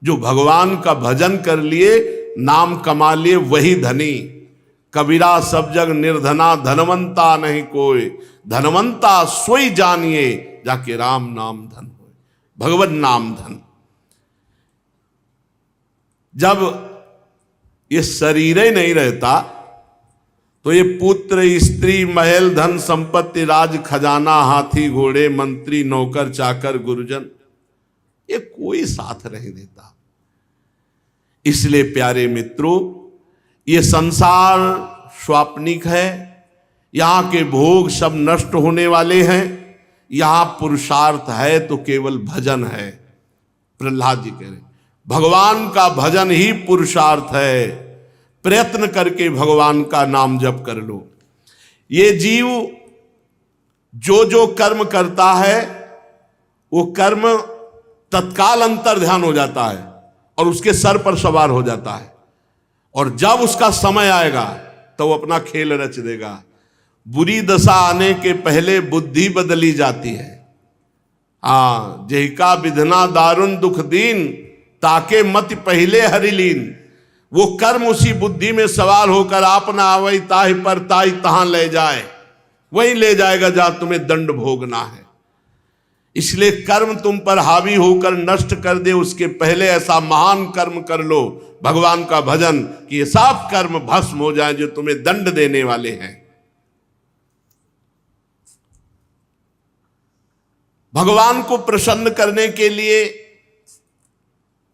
जो भगवान का भजन कर लिए, नाम कमा लिए, वही धनी। कबीरा सब जग निर्धना, धनवंता नहीं कोई, धनवंता सोई जानिए, जाके राम नाम धन होए, भगवत नाम धन। जब ये शरीर ही नहीं रहता तो ये पुत्र स्त्री महल धन संपत्ति राज खजाना हाथी घोड़े मंत्री नौकर चाकर गुरुजन, ये कोई साथ नहीं देता। इसलिए प्यारे मित्रों, ये संसार स्वाप्निक है, यहां के भोग सब नष्ट होने वाले हैं। यहां पुरुषार्थ है तो केवल भजन है। प्रहलाद जी कह रहे भगवान का भजन ही पुरुषार्थ है। प्रयत्न करके भगवान का नाम जप कर लो। ये जीव जो जो कर्म करता है वो कर्म तत्काल अंतर ध्यान हो जाता है और उसके सर पर सवार हो जाता है, और जब उसका समय आएगा तो वो अपना खेल रच देगा। बुरी दशा आने के पहले बुद्धि बदली जाती है। हाँ, जेहिका विधना दारुण दुख दीन, ताके मत पहले हरिलीन। वो कर्म उसी बुद्धि में सवार होकर आप ना आवई ताहि पर ताहि तहां ले जाए, वहीं ले जाएगा जहां तुम्हें दंड भोगना है। इसलिए कर्म तुम पर हावी होकर नष्ट कर दे, उसके पहले ऐसा महान कर्म कर लो, भगवान का भजन, कि ये सब कर्म भस्म हो जाए जो तुम्हें दंड देने वाले हैं। भगवान को प्रसन्न करने के लिए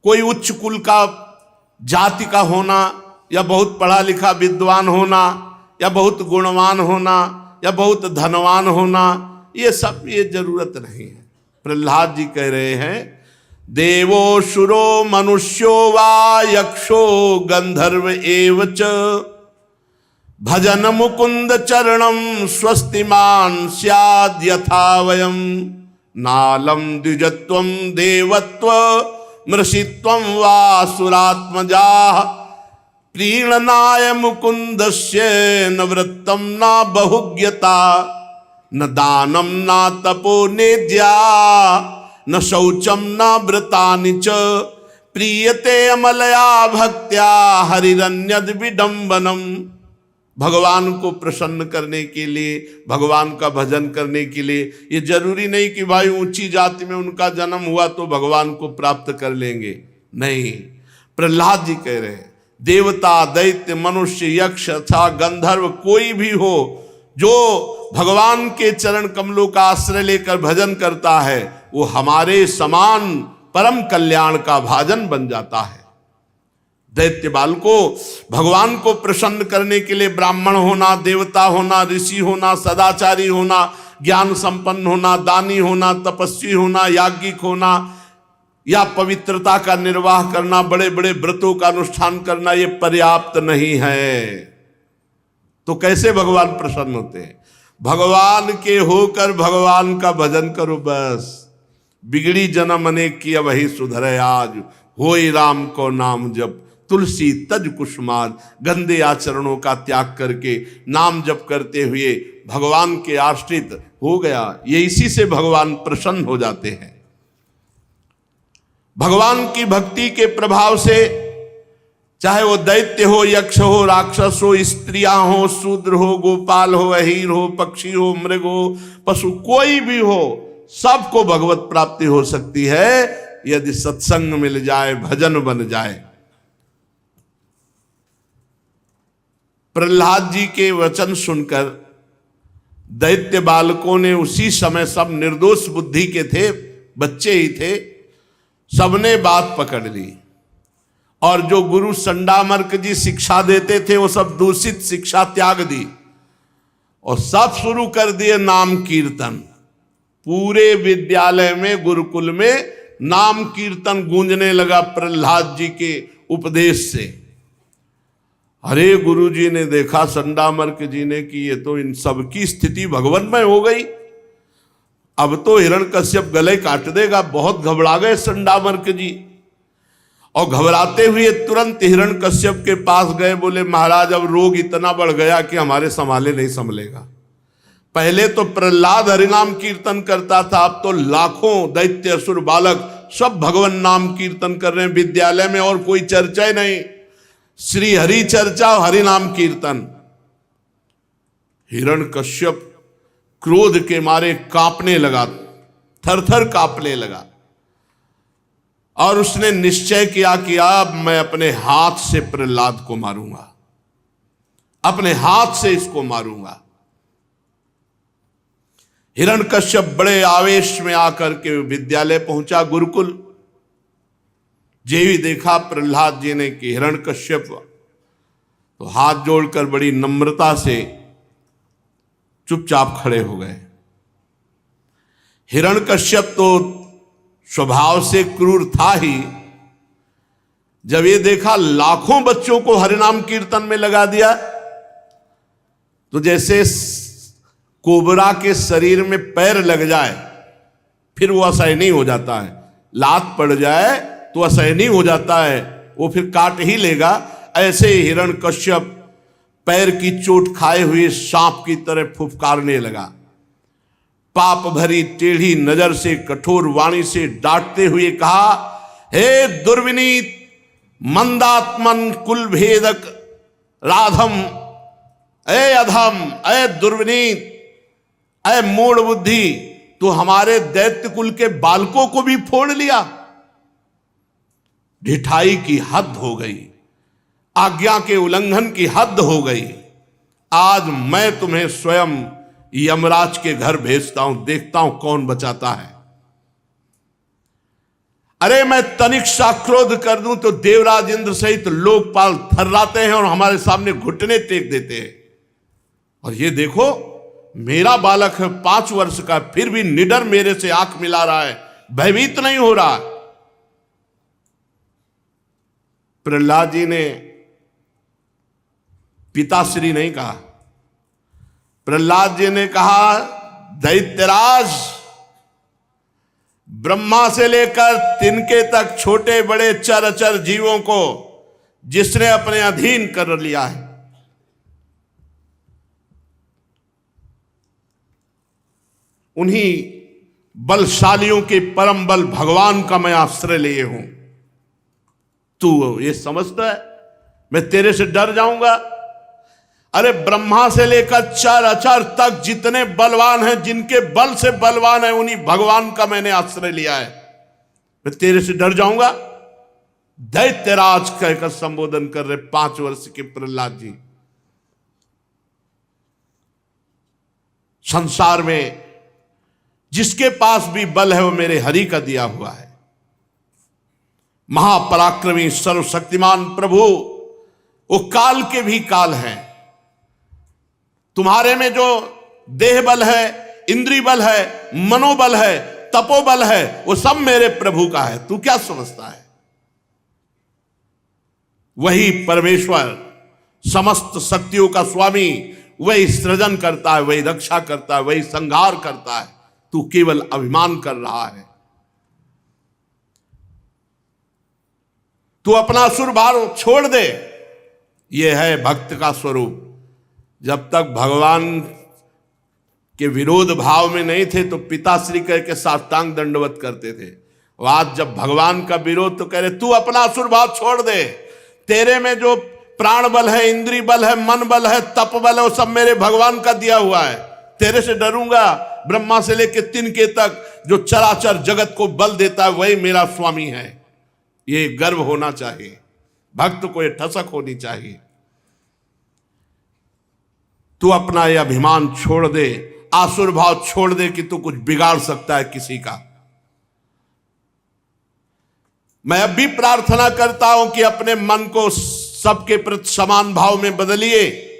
कोई उच्च कुल का जाति का होना, या बहुत पढ़ा लिखा विद्वान होना, या बहुत गुणवान होना, या बहुत धनवान होना, ये सब ये जरूरत नहीं है। प्रहलाद जी कह रहे हैं देवो शुरो मनुष्यो वा यक्षो गंधर्व एवच, भजन मुकुंद चरणम स्वस्तिमान स्याद यथा वयम, नालम द्विजत्वम देवत्व मृषित्वं वासुरात्मजा, प्रीणनाय मुकुंदस्य न वृत्तम न बहुज्ञता, न दानम न तपो नेद्या, न शौचम न व्रतानि च, प्रीयते अमलया भक्त्या हरिरन्यद विडंबनम। भगवान को प्रसन्न करने के लिए, भगवान का भजन करने के लिए, ये जरूरी नहीं कि भाई ऊंची जाति में उनका जन्म हुआ तो भगवान को प्राप्त कर लेंगे। नहीं, प्रहलाद जी कह रहे हैं देवता दैत्य मनुष्य यक्ष अथवा गंधर्व कोई भी हो, जो भगवान के चरण कमलों का आश्रय लेकर भजन करता है, वो हमारे समान परम कल्याण का भाजन बन जाता है। दैत्य बाल को भगवान को प्रसन्न करने के लिए ब्राह्मण होना, देवता होना, ऋषि होना, सदाचारी होना, ज्ञान संपन्न होना, दानी होना, तपस्वी होना, याज्ञिक होना, या पवित्रता का निर्वाह करना, बड़े बड़े व्रतों का अनुष्ठान करना, ये पर्याप्त नहीं है। तो कैसे भगवान प्रसन्न होते हैं? भगवान के होकर भगवान का भजन करो बस। बिगड़ी जन्म अनेक किया वही सुधरे आज, होई राम को नाम जप, तुलसी तज कुसुमार। गंदे आचरणों का त्याग करके नाम जप करते हुए भगवान के आश्रित हो गया, ये इसी से भगवान प्रसन्न हो जाते हैं। भगवान की भक्ति के प्रभाव से चाहे वो दैत्य हो, यक्ष हो, राक्षस हो, स्त्रियां हो, शूद्र हो, गोपाल हो, अहीर हो, पक्षी हो, मृग हो, पशु कोई भी हो, सबको भगवत प्राप्ति हो सकती है यदि सत्संग मिल जाए, भजन बन जाए। प्रहलाद जी के वचन सुनकर दैत्य बालकों ने उसी समय, सब निर्दोष बुद्धि के थे, बच्चे ही थे, सबने बात पकड़ ली। और जो गुरु संडामर्क जी शिक्षा देते थे वो सब दूषित शिक्षा त्याग दी और सब शुरू कर दिए नाम कीर्तन। पूरे विद्यालय में, गुरुकुल में नाम कीर्तन गूंजने लगा प्रहलाद जी के उपदेश से। अरे गुरु जी ने देखा, संडामर्क जी ने, कि ये तो इन सब की स्थिति भगवन्मय हो गई, अब तो हिरण्यकश्यप गले काट देगा। बहुत घबरा गए संडामर्क जी और घबराते हुए तुरंत हिरण्यकश्यप के पास गए। बोले महाराज अब रोग इतना बढ़ गया कि हमारे संभाले नहीं संभलेगा। पहले तो प्रहलाद हरिनाम कीर्तन करता था, अब तो लाखों दैत्य असुर बालक सब भगवान नाम कीर्तन कर रहे हैं विद्यालय में, और कोई चर्चा ही नहीं, श्री हरि चर्चा और हरि नाम कीर्तन। हिरण्यकश्यप क्रोध के मारे कांपने लगा, थर-थर कांपने लगा और उसने निश्चय किया कि अब मैं अपने हाथ से प्रहलाद को मारूंगा, अपने हाथ से इसको मारूंगा। हिरण्यकश्यप बड़े आवेश में आकर के विद्यालय पहुंचा, गुरुकुल। जेवी देखा प्रहलाद जी ने कि हिरण्यकश्यप, तो हाथ जोड़कर बड़ी नम्रता से चुपचाप खड़े हो गए। हिरण्यकश्यप तो स्वभाव से क्रूर था ही, जब ये देखा लाखों बच्चों को हरिनाम कीर्तन में लगा दिया, तो जैसे कोबरा के शरीर में पैर लग जाए फिर वो असहनीय नहीं हो जाता है, लात पड़ जाए तो असहनीय नहीं हो जाता है, वो फिर काट ही लेगा। ऐसे ही हिरण्यकश्यप पैर की चोट खाए हुए सांप की तरह फुफकारने लगा। पाप भरी टेढ़ी नजर से, कठोर वाणी से डांटते हुए कहा, हे दुर्विनीत मंदात्मन कुल भेदक राधम, ए अधम, ए दुर्विनीत, ए मूढ़ बुद्धि, तो हमारे दैत्य कुल के बालकों को भी फोड़ लिया। ढिठाई की हद हो गई, आज्ञा के उल्लंघन की हद हो गई। आज मैं तुम्हें स्वयं यमराज के घर भेजता हूं, देखता हूं कौन बचाता है। अरे मैं तनिक सा क्रोध कर दूं तो देवराज इंद्र सहित लोकपाल थर्राते हैं और हमारे सामने घुटने टेक देते हैं। और ये देखो मेरा बालक है 5 वर्ष का, फिर भी निडर मेरे से आंख मिला रहा है, भयभीत नहीं हो रहा। प्रहलाद जी ने पिताश्री नहीं कहा, प्रहलाद जी ने कहा, दैत्यराज, ब्रह्मा से लेकर तिनके तक छोटे बड़े चर जीवों को जिसने अपने अधीन कर लिया है, उन्हीं बलशालियों के परम बल भगवान का मैं आश्रय लिए हूं। तू ये समझता है मैं तेरे से डर जाऊंगा? अरे ब्रह्मा से लेकर चर तक जितने बलवान हैं, जिनके बल से बलवान है, उन्हीं भगवान का मैंने आश्रय लिया है, मैं तेरे से डर जाऊंगा? दैत्यराज कहकर संबोधन कर रहे 5 वर्ष के प्रहलाद जी। संसार में जिसके पास भी बल है वो मेरे हरि का दिया हुआ है। महापराक्रमी सर्वशक्तिमान प्रभु, वो काल के भी काल हैं। तुम्हारे में जो देह बल है, इंद्रिय बल है, मनोबल है, तपोबल है, वो सब मेरे प्रभु का है। तू क्या समझता है? वही परमेश्वर समस्त शक्तियों का स्वामी, वही सृजन करता है, वही रक्षा करता है, वही संहार करता है। तू केवल अभिमान कर रहा है। तू अपना असुर भाव छोड़ दे। यह है भक्त का स्वरूप। जब तक भगवान के विरोध भाव में नहीं थे तो पिताश्री कह के साष्टांग दंडवत करते थे। और आज जब भगवान का विरोध, तो कह रहे तू अपना असुर भाव छोड़ दे। तेरे में जो प्राण बल है, इंद्रिय बल है, मन बल है, तप बल है, वो सब मेरे भगवान का दिया हुआ है। तेरे से डरूंगा? ब्रह्मा से लेकर तिनके तक जो चराचर जगत को बल देता है वही मेरा स्वामी है। ये गर्व होना चाहिए, भक्त को ये ठसक होनी चाहिए। तू अपना ये अभिमान छोड़ दे आसुर भाव छोड़ दे कि तू कुछ बिगाड़ सकता है किसी का। मैं अब भी प्रार्थना करता हूं कि अपने मन को सबके प्रति समान भाव में बदलिए।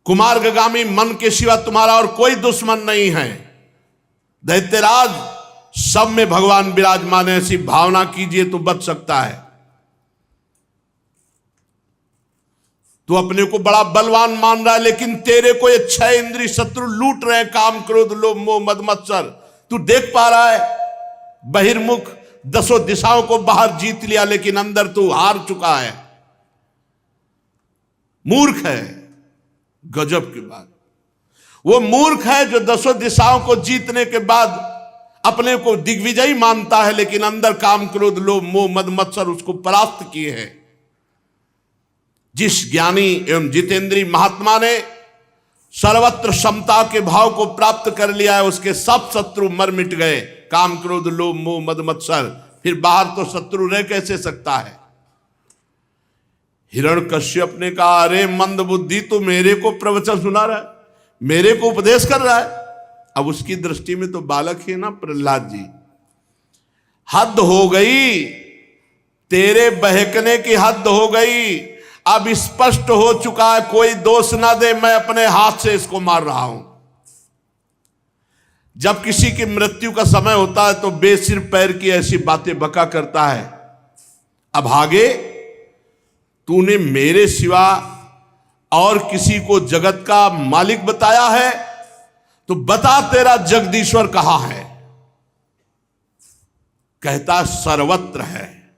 कुमार्गामी मन के सिवा तुम्हारा और कोई दुश्मन नहीं है। दैत्यराज, सब में भगवान विराजमान है, ऐसी भावना कीजिए तो बच सकता है। तू अपने को बड़ा बलवान मान रहा है, लेकिन तेरे को ये 6 इंद्रिय शत्रु लूट रहे हैं, काम, क्रोध, लोभ, मोह, मद, मत्सर। तू देख पा रहा है? बहिर्मुख 10 दिशाओं को बाहर जीत लिया, लेकिन अंदर तू हार चुका है। मूर्ख है। गजब की बात। वो मूर्ख है जो 10 दिशाओं को जीतने के बाद अपने को दिग्विजयी मानता है, लेकिन अंदर काम, क्रोध, लोभ, मोह, मद, मत्सर उसको परास्त किए हैं। जिस ज्ञानी एवं जितेंद्रीय महात्मा ने सर्वत्र समता के भाव को प्राप्त कर लिया है, उसके सब शत्रु मर मिट गए। काम, क्रोध, लोभ, मोह, मद, मत्सर। फिर बाहर तो शत्रु रह कैसे सकता है? हिरण्यकश्यप ने कहा, अरे मंद बुद्धि, तू मेरे को प्रवचन सुना रहा है, मेरे को उपदेश कर रहा है। अब उसकी दृष्टि में तो बालक ही ना प्रहलाद जी। हद हो गई, तेरे बहकने की हद हो गई। अब स्पष्ट हो चुका है, कोई दोष ना दे, मैं अपने हाथ से इसको मार रहा हूं। जब किसी की मृत्यु का समय होता है तो बेसिर पैर की ऐसी बातें बका करता है। अब आगे तूने मेरे सिवा और किसी को जगत का मालिक बताया है, तो बता तेरा जगदीश्वर कहां है? कहता सर्वत्र है।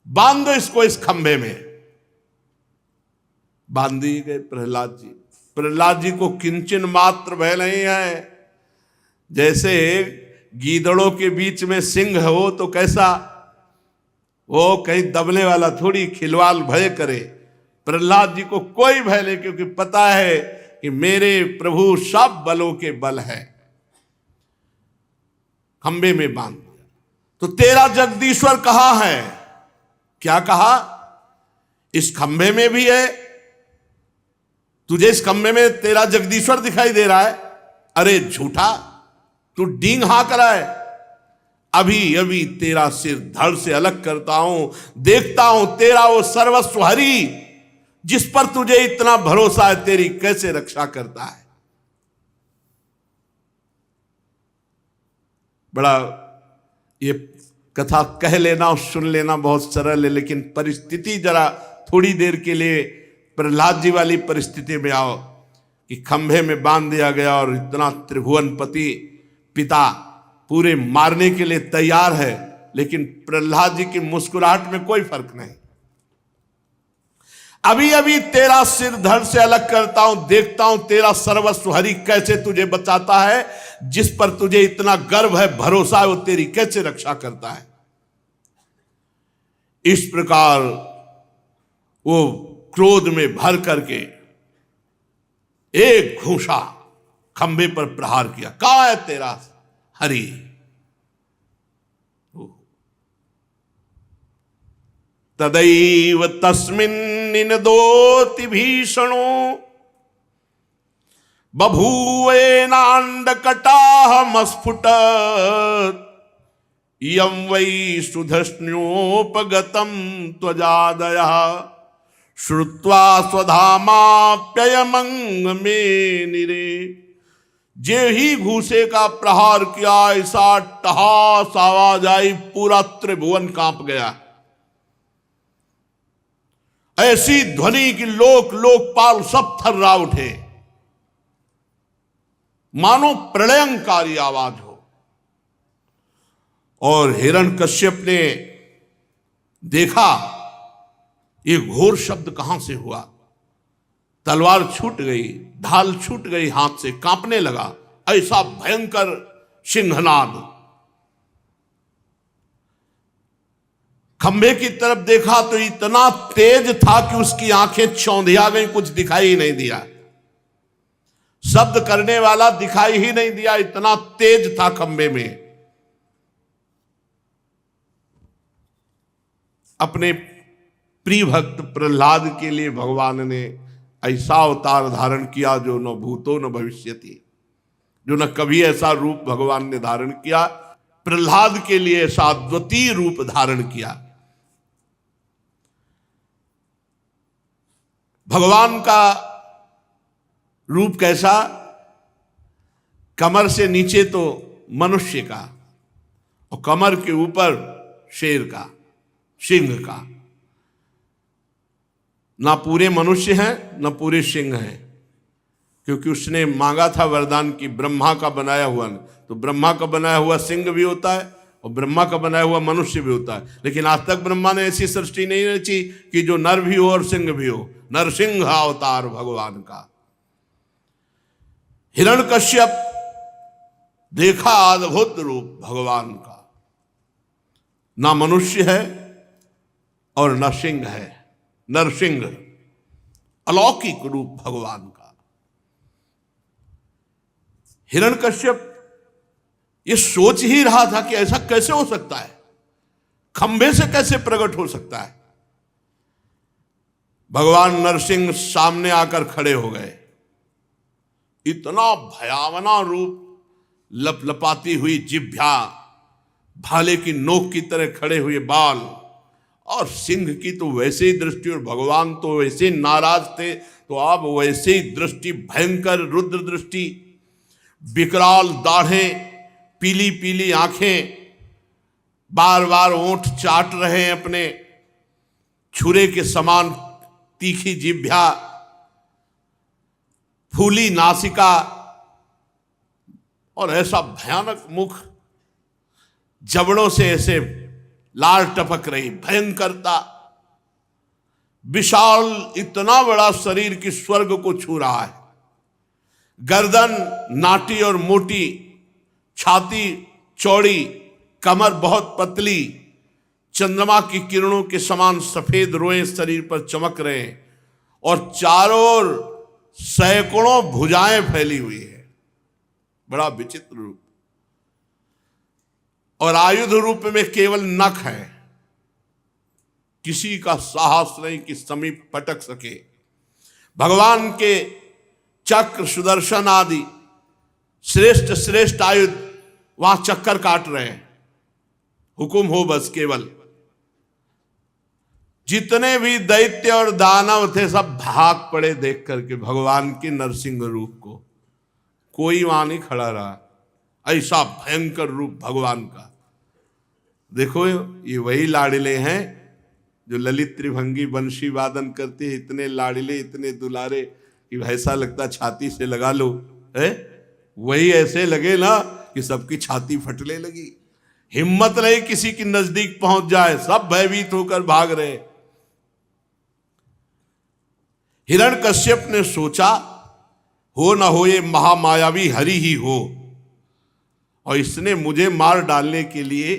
बांध दो इसको इस खंभे में। बांध दिए गए प्रहलाद जी। प्रहलाद जी को किंचन मात्र भय नहीं है। जैसे गीदड़ों के बीच में सिंह हो तो कैसा, वो कहीं दबने वाला थोड़ी खिलवाल भय करे। प्रहलाद जी को कोई भय नहीं, क्योंकि पता है कि मेरे प्रभु सब बलों के बल है। खंबे में बांध दिया। तो तेरा जगदीश्वर कहां है? क्या कहा? इस खंबे में भी है। तुझे इस खंबे में तेरा जगदीश्वर दिखाई दे रहा है? अरे झूठा, तू डींग हाँक रहा है। अभी अभी तेरा सिर धड़ से अलग करता हूं, देखता हूं तेरा वो सर्वस्व हरि जिस पर तुझे इतना भरोसा है, तेरी कैसे रक्षा करता है। बड़ा ये कथा कह लेना और सुन लेना बहुत सरल है, लेकिन परिस्थिति जरा थोड़ी देर के लिए प्रहलाद जी वाली परिस्थिति में आओ कि खंभे में बांध दिया गया और इतना त्रिभुवनपति पिता पूरे मारने के लिए तैयार है, लेकिन प्रहलाद जी की मुस्कुराहट में कोई फर्क नहीं। अभी अभी तेरा सिर धड़ से अलग करता हूं, देखता हूं तेरा सर्वस्व हरि कैसे तुझे बचाता है। जिस पर तुझे इतना गर्व है, भरोसा है, वो तेरी कैसे रक्षा करता है। इस प्रकार वो क्रोध में भर करके एक घूंसा खंभे पर प्रहार किया। कहां है तेरा हरि? तदैव तस्मिन्निनदोति भीषणो बभूवेनांडकटाहमस्फुटत् यं वै सुधष्ण्योपगतं त्वजादयः श्रुत्वा स्वधामाप्ययमंग में निरे। जे ही घूसे का प्रहार किया, ऐसा टहास आवाज आई, पूरा त्रिभुवन कांप गया। ऐसी ध्वनि कि लोक लोकपाल सब थर्रा उठे, मानो प्रलयंकारी आवाज हो। और हिरण्यकश्यप ने देखा ये घोर शब्द कहां से हुआ। तलवार छूट गई, ढाल छूट गई हाथ से, कांपने लगा। ऐसा भयंकर सिंहनाद। खंभे की तरफ देखा तो इतना तेज था कि उसकी आंखें चौंधिया गई, कुछ दिखाई ही नहीं दिया। शब्द करने वाला दिखाई ही नहीं दिया, इतना तेज था खंभे में। अपने प्रिय भक्त प्रहलाद के लिए भगवान ने ऐसा अवतार धारण किया जो न भूतो न भविष्यति, जो न कभी ऐसा रूप भगवान ने धारण किया। प्रहलाद के लिए ऐसा अद्वितीय रूप धारण किया। भगवान का रूप कैसा? कमर से नीचे तो मनुष्य का और कमर के ऊपर शेर का, सिंह का। ना पूरे मनुष्य हैं ना पूरे सिंह हैं, क्योंकि उसने मांगा था वरदान की ब्रह्मा का बनाया हुआ, तो ब्रह्मा का बनाया हुआ सिंह भी होता है और ब्रह्मा का बनाया हुआ मनुष्य भी होता है। लेकिन आज तक ब्रह्मा ने ऐसी सृष्टि नहीं रची कि जो नर भी हो और सिंह भी हो। नरसिंह अवतार भगवान का। हिरण्यकश्यप देखा अद्भुत रूप भगवान का, ना मनुष्य है और न सिंह है, नरसिंह, अलौकिक रूप भगवान का। हिरण्यकश्यप ये सोच ही रहा था कि ऐसा कैसे हो सकता है, खंभे से कैसे प्रकट हो सकता है। भगवान नरसिंह सामने आकर खड़े हो गए। इतना भयावना रूप, लपलपाती हुई जिह्वा, भाले की नोक की तरह खड़े हुए बाल, और सिंह की तो वैसे ही दृष्टि, और भगवान तो वैसे नाराज थे तो आप वैसे ही दृष्टि, भयंकर रुद्र दृष्टि, विकराल दाढ़ें, पीली पीली आंखें, बार बार ओंठ चाट रहे हैं अपने, छुरे के समान तीखी जिह्वा, फूली नासिका और ऐसा भयानक मुख, जबड़ों से ऐसे लाल टपक रही भयंकरता, विशाल इतना बड़ा शरीर की स्वर्ग को छू रहा है। गर्दन नाटी और मोटी, छाती चौड़ी, कमर बहुत पतली, चंद्रमा की किरणों के समान सफेद रोए शरीर पर चमक रहे हैं, और चारों ओर सैकड़ों भुजाएं फैली हुई है। बड़ा विचित्र रूप, और आयुध रूप में केवल नख है, किसी का साहस नहीं कि समीप पटक सके। भगवान के चक्र, सुदर्शन आदि श्रेष्ठ श्रेष्ठ आयुध वहां चक्कर काट रहे हैं। हुकुम हो बस केवल। जितने भी दैत्य और दानव थे सब भाग पड़े देख करके भगवान के नरसिंह रूप को। कोई वहां नहीं खड़ा रहा, ऐसा भयंकर रूप भगवान का। देखो ये वही लाड़िले हैं जो ललित त्रिभंगी बंशी वादन करते हैं, इतने लाड़िले, इतने दुलारे कि ऐसा लगता छाती से लगा लो है। वही ऐसे लगे ना कि सबकी छाती फटने लगी, हिम्मत नहीं किसी की नजदीक पहुंच जाए, सब भयभीत होकर भाग रहे। हिरण्यकश्यप ने सोचा हो ना हो ये महामायावी हरि ही हो, और इसने मुझे मार डालने के लिए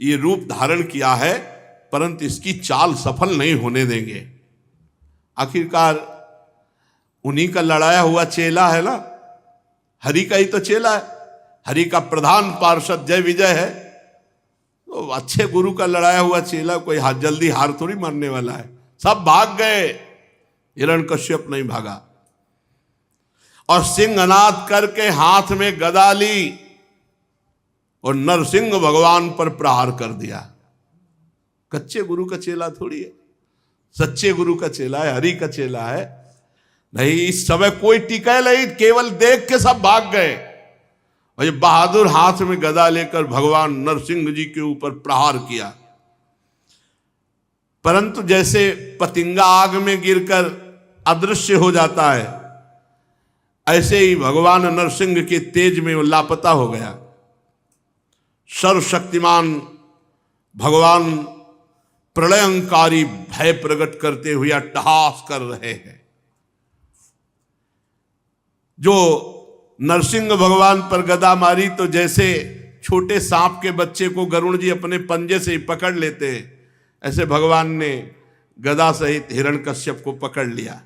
ये रूप धारण किया है, परंतु इसकी चाल सफल नहीं होने देंगे। आखिरकार उन्हीं का लड़ाया हुआ चेला है ना, हरि का ही तो चेला है, हरि का प्रधान पार्षद जय विजय है, तो अच्छे गुरु का लड़ाया हुआ चेला कोई जल्दी हार थोड़ी मानने वाला है। सब भाग गए, हिरण्यकश्यप नहीं भागा, और सिंहनाद करके हाथ में गदा ली और नरसिंह भगवान पर प्रहार कर दिया। कच्चे गुरु का चेला थोड़ी है, सच्चे गुरु का चेला है, हरि का चेला है। नहीं, इस समय कोई टिका नहीं, केवल देख के सब भाग गए। और ये बहादुर हाथ में गदा लेकर भगवान नरसिंह जी के ऊपर प्रहार किया। परंतु जैसे पतिंगा आग में गिरकर अदृश्य हो जाता है, ऐसे ही भगवान नरसिंह के तेज में वो लापता हो गया। सर्वशक्तिमान भगवान प्रलयंकारी भय प्रकट करते हुए अट्टहास कर रहे हैं। जो नरसिंह भगवान पर गदा मारी तो जैसे छोटे सांप के बच्चे को गरुड़ जी अपने पंजे से ही पकड़ लेते हैं, ऐसे भगवान ने गदा सहित हिरण्यकश्यप को पकड़ लिया।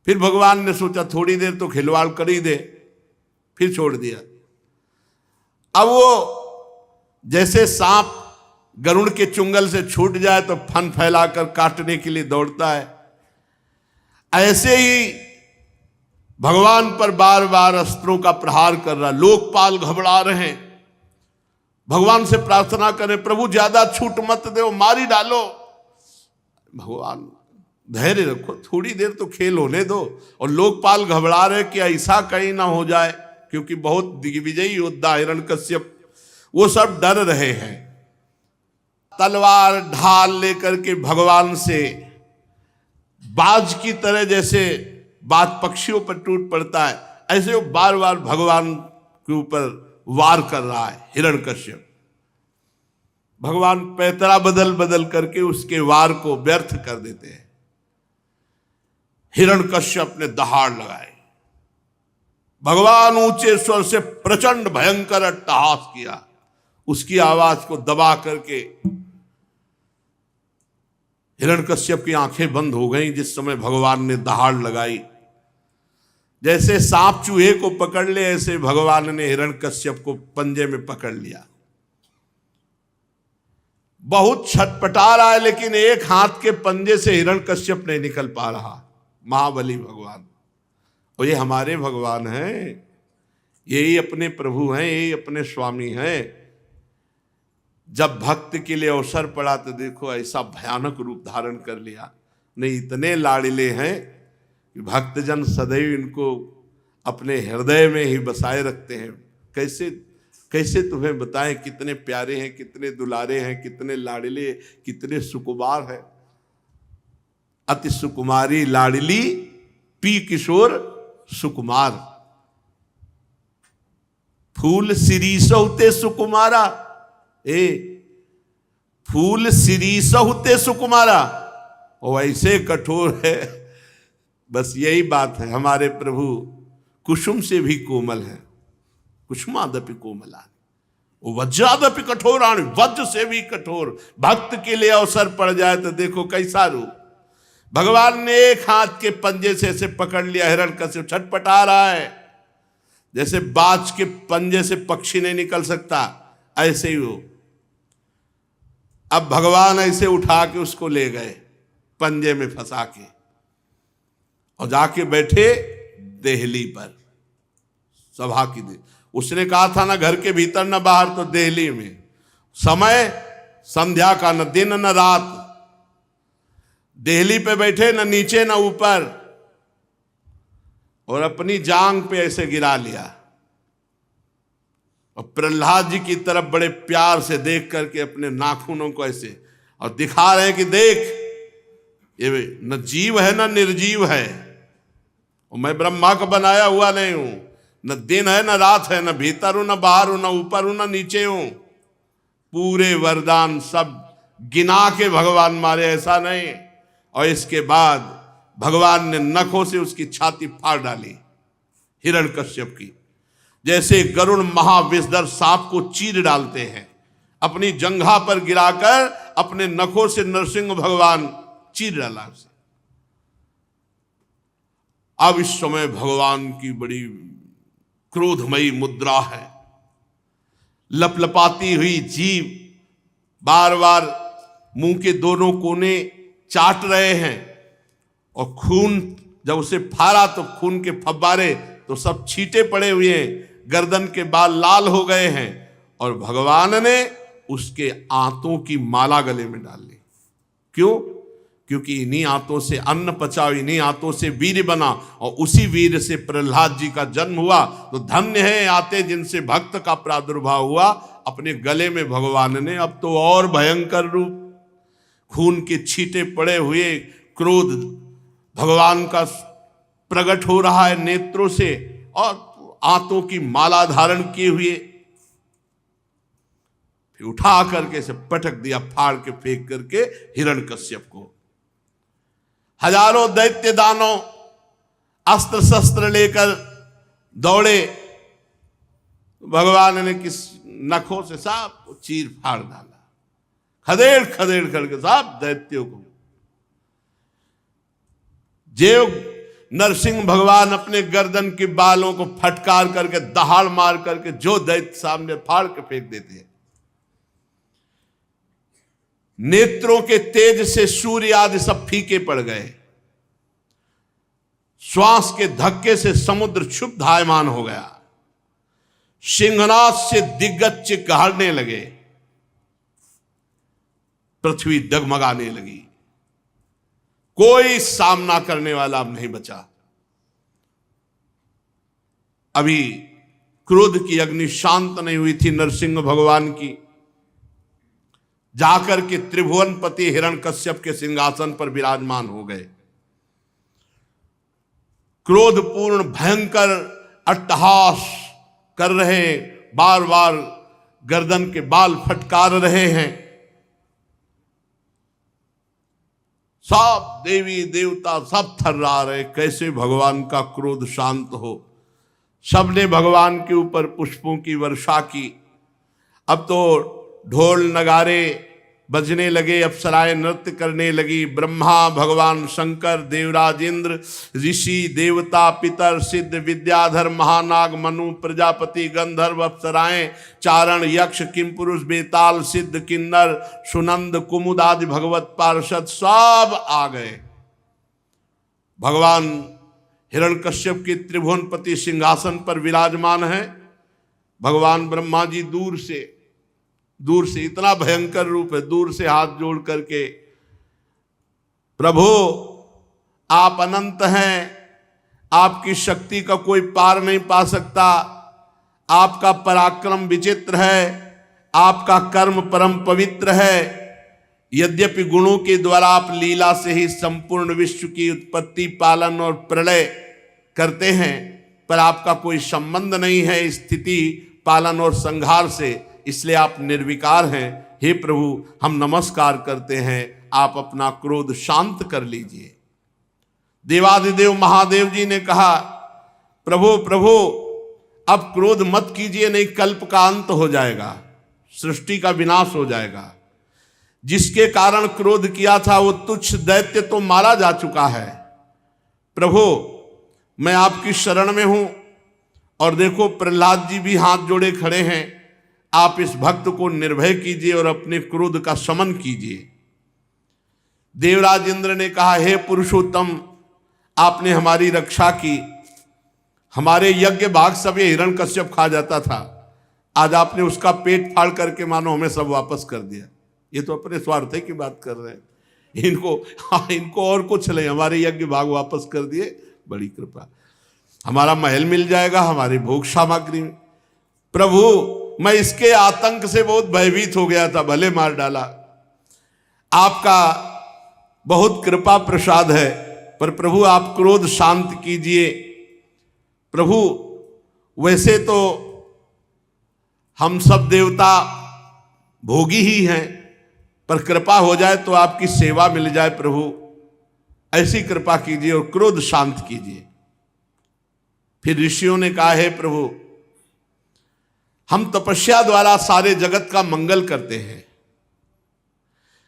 फिर भगवान ने सोचा थोड़ी देर तो खिलवाड़ कर ही दे, फिर छोड़ दिया। अब वो जैसे सांप गरुड़ के चुंगल से छूट जाए तो फन फैलाकर काटने के लिए दौड़ता है। ऐसे ही भगवान पर बार बार अस्त्रों का प्रहार कर रहा। लोकपाल घबरा रहे हैं, भगवान से प्रार्थना करें, प्रभु ज्यादा छूट मत दो, मारी डालो। भगवान धैर्य रखो, थोड़ी देर तो खेल होने दो। और लोकपाल घबरा रहे कि ऐसा कहीं ना हो जाए, क्योंकि बहुत दिग्विजयी योद्धा हिरण्यकश्यप, वो सब डर रहे हैं। तलवार ढाल लेकर के भगवान से बाज की तरह, जैसे बाज पक्षियों पर टूट पड़ता है, ऐसे वो बार बार भगवान के ऊपर वार कर रहा है हिरण्यकश्यप। भगवान पैतरा बदल बदल करके उसके वार को व्यर्थ कर देते हैं। हिरण्यकश्यप ने दहाड़ लगाई। भगवान ऊंचे स्वर से प्रचंड भयंकर अट्टहास किया, उसकी आवाज को दबा करके हिरण्यकश्यप की आंखें बंद हो गईं। जिस समय भगवान ने दहाड़ लगाई, जैसे सांप चूहे को पकड़ ले, ऐसे भगवान ने हिरण्यकश्यप को पंजे में पकड़ लिया। बहुत छटपटा रहा है, लेकिन एक हाथ के पंजे से हिरण्यकश्यप नहीं निकल पा रहा। महाबली भगवान, और ये हमारे भगवान हैं, यही अपने प्रभु हैं, यही अपने स्वामी हैं। जब भक्त के लिए अवसर पड़ा तो देखो ऐसा भयानक रूप धारण कर लिया। नहीं, इतने लाड़िले हैं कि भक्तजन सदैव इनको अपने हृदय में ही बसाए रखते हैं। कैसे कैसे तुम्हें बताएं, कितने प्यारे हैं, कितने दुलारे हैं, कितने लाड़िले, कितने सुकुमार हैं। अति सुकुमारी लाड़िली पी किशोर सुकुमार, फूल सिरीसहुते सुकुमारा। फूल सिरीसहुते सुकुमारा, और ऐसे कठोर है। बस यही बात है, हमारे प्रभु कुसुम से भी कोमल है। कुसुमादपि कोमलानि वो वज्रादपि कठोराणि, वज्र से भी कठोर। भक्त के लिए अवसर पड़ जाए तो देखो कैसा रूप। भगवान ने एक हाथ के पंजे से ऐसे पकड़ लिया, हिरण्यकश्यप छटपटा रहा है। जैसे बाज के पंजे से पक्षी नहीं निकल सकता, ऐसे ही हो। अब भगवान ऐसे उठा के उसको ले गए पंजे में फंसा के, और जाके बैठे देहली पर, सभा की। उसने कहा था ना घर के भीतर न बाहर, तो देहली में। समय संध्या का, न दिन न रात। देहली पे बैठे, न नीचे न ऊपर, और अपनी जांग पे ऐसे गिरा लिया। और प्रहलाद जी की तरफ बड़े प्यार से देख करके अपने नाखूनों को ऐसे, और दिखा रहे हैं कि देख, ये न जीव है न निर्जीव है, और मैं ब्रह्मा का बनाया हुआ नहीं हूं। न दिन है न रात है, न भीतर हूं न बाहर हूं, न ऊपर हूं न नीचे हूं। पूरे वरदान सब गिना के भगवान मारे, ऐसा नहीं। और इसके बाद भगवान ने नखों से उसकी छाती फाड़ डाली हिरण्यकश्यप की, जैसे गरुड़ महाविषधर सांप को चीर डालते हैं। अपनी जंघा पर गिराकर अपने नखों से नरसिंह भगवान चीर डाला उसे। अब इस समय भगवान की बड़ी क्रोधमयी मुद्रा है, लपलपाती हुई जीभ, बार बार मुंह के दोनों कोने चाट रहे हैं। और खून जब उसे फाड़ा तो खून के फव्वारे तो सब छींटे पड़े हुए हैं, गर्दन के बाल लाल हो गए हैं। और भगवान ने उसके आंतों की माला गले में डाल ली। क्यों? क्योंकि इन्हीं आंतों से अन्न पचा, इन्हीं आंतों से वीर बना, और उसी वीर से प्रहलाद जी का जन्म हुआ। तो धन्य है आते जिनसे भक्त का प्रादुर्भाव हुआ। अपने गले में भगवान ने अब तो और भयंकर रूप, खून के छींटे पड़े हुए, क्रोध भगवान का प्रकट हो रहा है नेत्रों से, और आंतों की माला धारण किए हुए। फिर उठा करके से पटक दिया, फाड़ के फेंक करके हिरण्यकश्यप को। हजारों दैत्य दानव अस्त्र शस्त्र लेकर दौड़े, भगवान ने किस नखों से सब चीर फाड़ डाला, खदेड़ खदेड़ करके सब दैत्यों को। जेव नरसिंह भगवान अपने गर्दन के बालों को फटकार करके, दहाड़ मार करके जो दैत्य सामने फाड़ के फेंक देते हैं। नेत्रों के तेज से सूर्य आदि सब फीके पड़ गए, श्वास के धक्के से समुद्र क्षुब्धायमान हो गया, सिंहनाद से दिग्गज चिल्लाने लगे, पृथ्वी डगमगाने लगी, कोई सामना करने वाला अब नहीं बचा। अभी क्रोध की अग्नि शांत नहीं हुई थी नरसिंह भगवान की, जाकर के त्रिभुवनपति हिरण्यकश्यप के सिंहासन पर विराजमान हो गए। क्रोधपूर्ण भयंकर अट्टहास कर रहे, बार बार गर्दन के बाल फटकार रहे हैं। सब देवी देवता सब थर्रा रहे, कैसे भगवान का क्रोध शांत हो। सबने भगवान के ऊपर पुष्पों की वर्षा की। अब तो ढोल नगारे बजने लगे, अप्सराएं नृत्य करने लगी। ब्रह्मा, भगवान शंकर, देवराज इंद्र, ऋषि, देवता, पितर, सिद्ध, विद्याधर, महानाग, मनु, प्रजापति, गंधर्व, अप्सराएं, चारण, यक्ष, किमपुरुष, बेताल, सिद्ध, किन्नर, सुनंद, कुमुद आदि भगवत पार्षद सब आ गए। भगवान हिरण्यकश्यप के त्रिभुवनपति सिंहासन पर विराजमान है। भगवान ब्रह्मा जी दूर से इतना भयंकर रूप है, दूर से हाथ जोड़ करके, प्रभु आप अनंत हैं, आपकी शक्ति का कोई पार नहीं पा सकता, आपका पराक्रम विचित्र है, आपका कर्म परम पवित्र है। यद्यपि गुणों के द्वारा आप लीला से ही संपूर्ण विश्व की उत्पत्ति, पालन और प्रलय करते हैं, पर आपका कोई संबंध नहीं है स्थिति, पालन और संहार से, इसलिए आप निर्विकार हैं। हे प्रभु हम नमस्कार करते हैं, आप अपना क्रोध शांत कर लीजिए। देवाधिदेव महादेव जी ने कहा, प्रभु प्रभु अब क्रोध मत कीजिए, नहीं कल्प का अंत हो जाएगा, सृष्टि का विनाश हो जाएगा। जिसके कारण क्रोध किया था वो तुच्छ दैत्य तो मारा जा चुका है। प्रभु मैं आपकी शरण में हूं, और देखो प्रहलाद जी भी हाथ जोड़े खड़े हैं, आप इस भक्त को निर्भय कीजिए और अपने क्रोध का शमन कीजिए। देवराज इंद्र ने कहा, हे पुरुषोत्तम आपने हमारी रक्षा की, हमारे यज्ञ भाग सब ये हिरण्यकश्यप खा जाता था, आज आपने उसका पेट फाड़ करके मानो हमें सब वापस कर दिया। ये तो अपने स्वार्थ की बात कर रहे हैं, इनको और कुछ नहीं, हमारे यज्ञ भाग वापस कर दिए, बड़ी कृपा, हमारा महल मिल जाएगा, हमारी भोग सामग्री। प्रभु मैं इसके आतंक से बहुत भयभीत हो गया था, भले मार डाला, आपका बहुत कृपा प्रसाद है, पर प्रभु आप क्रोध शांत कीजिए। प्रभु वैसे तो हम सब देवता भोगी ही हैं, पर कृपा हो जाए तो आपकी सेवा मिल जाए, प्रभु ऐसी कृपा कीजिए और क्रोध शांत कीजिए। फिर ऋषियों ने कहा, है प्रभु हम तपस्या द्वारा सारे जगत का मंगल करते हैं,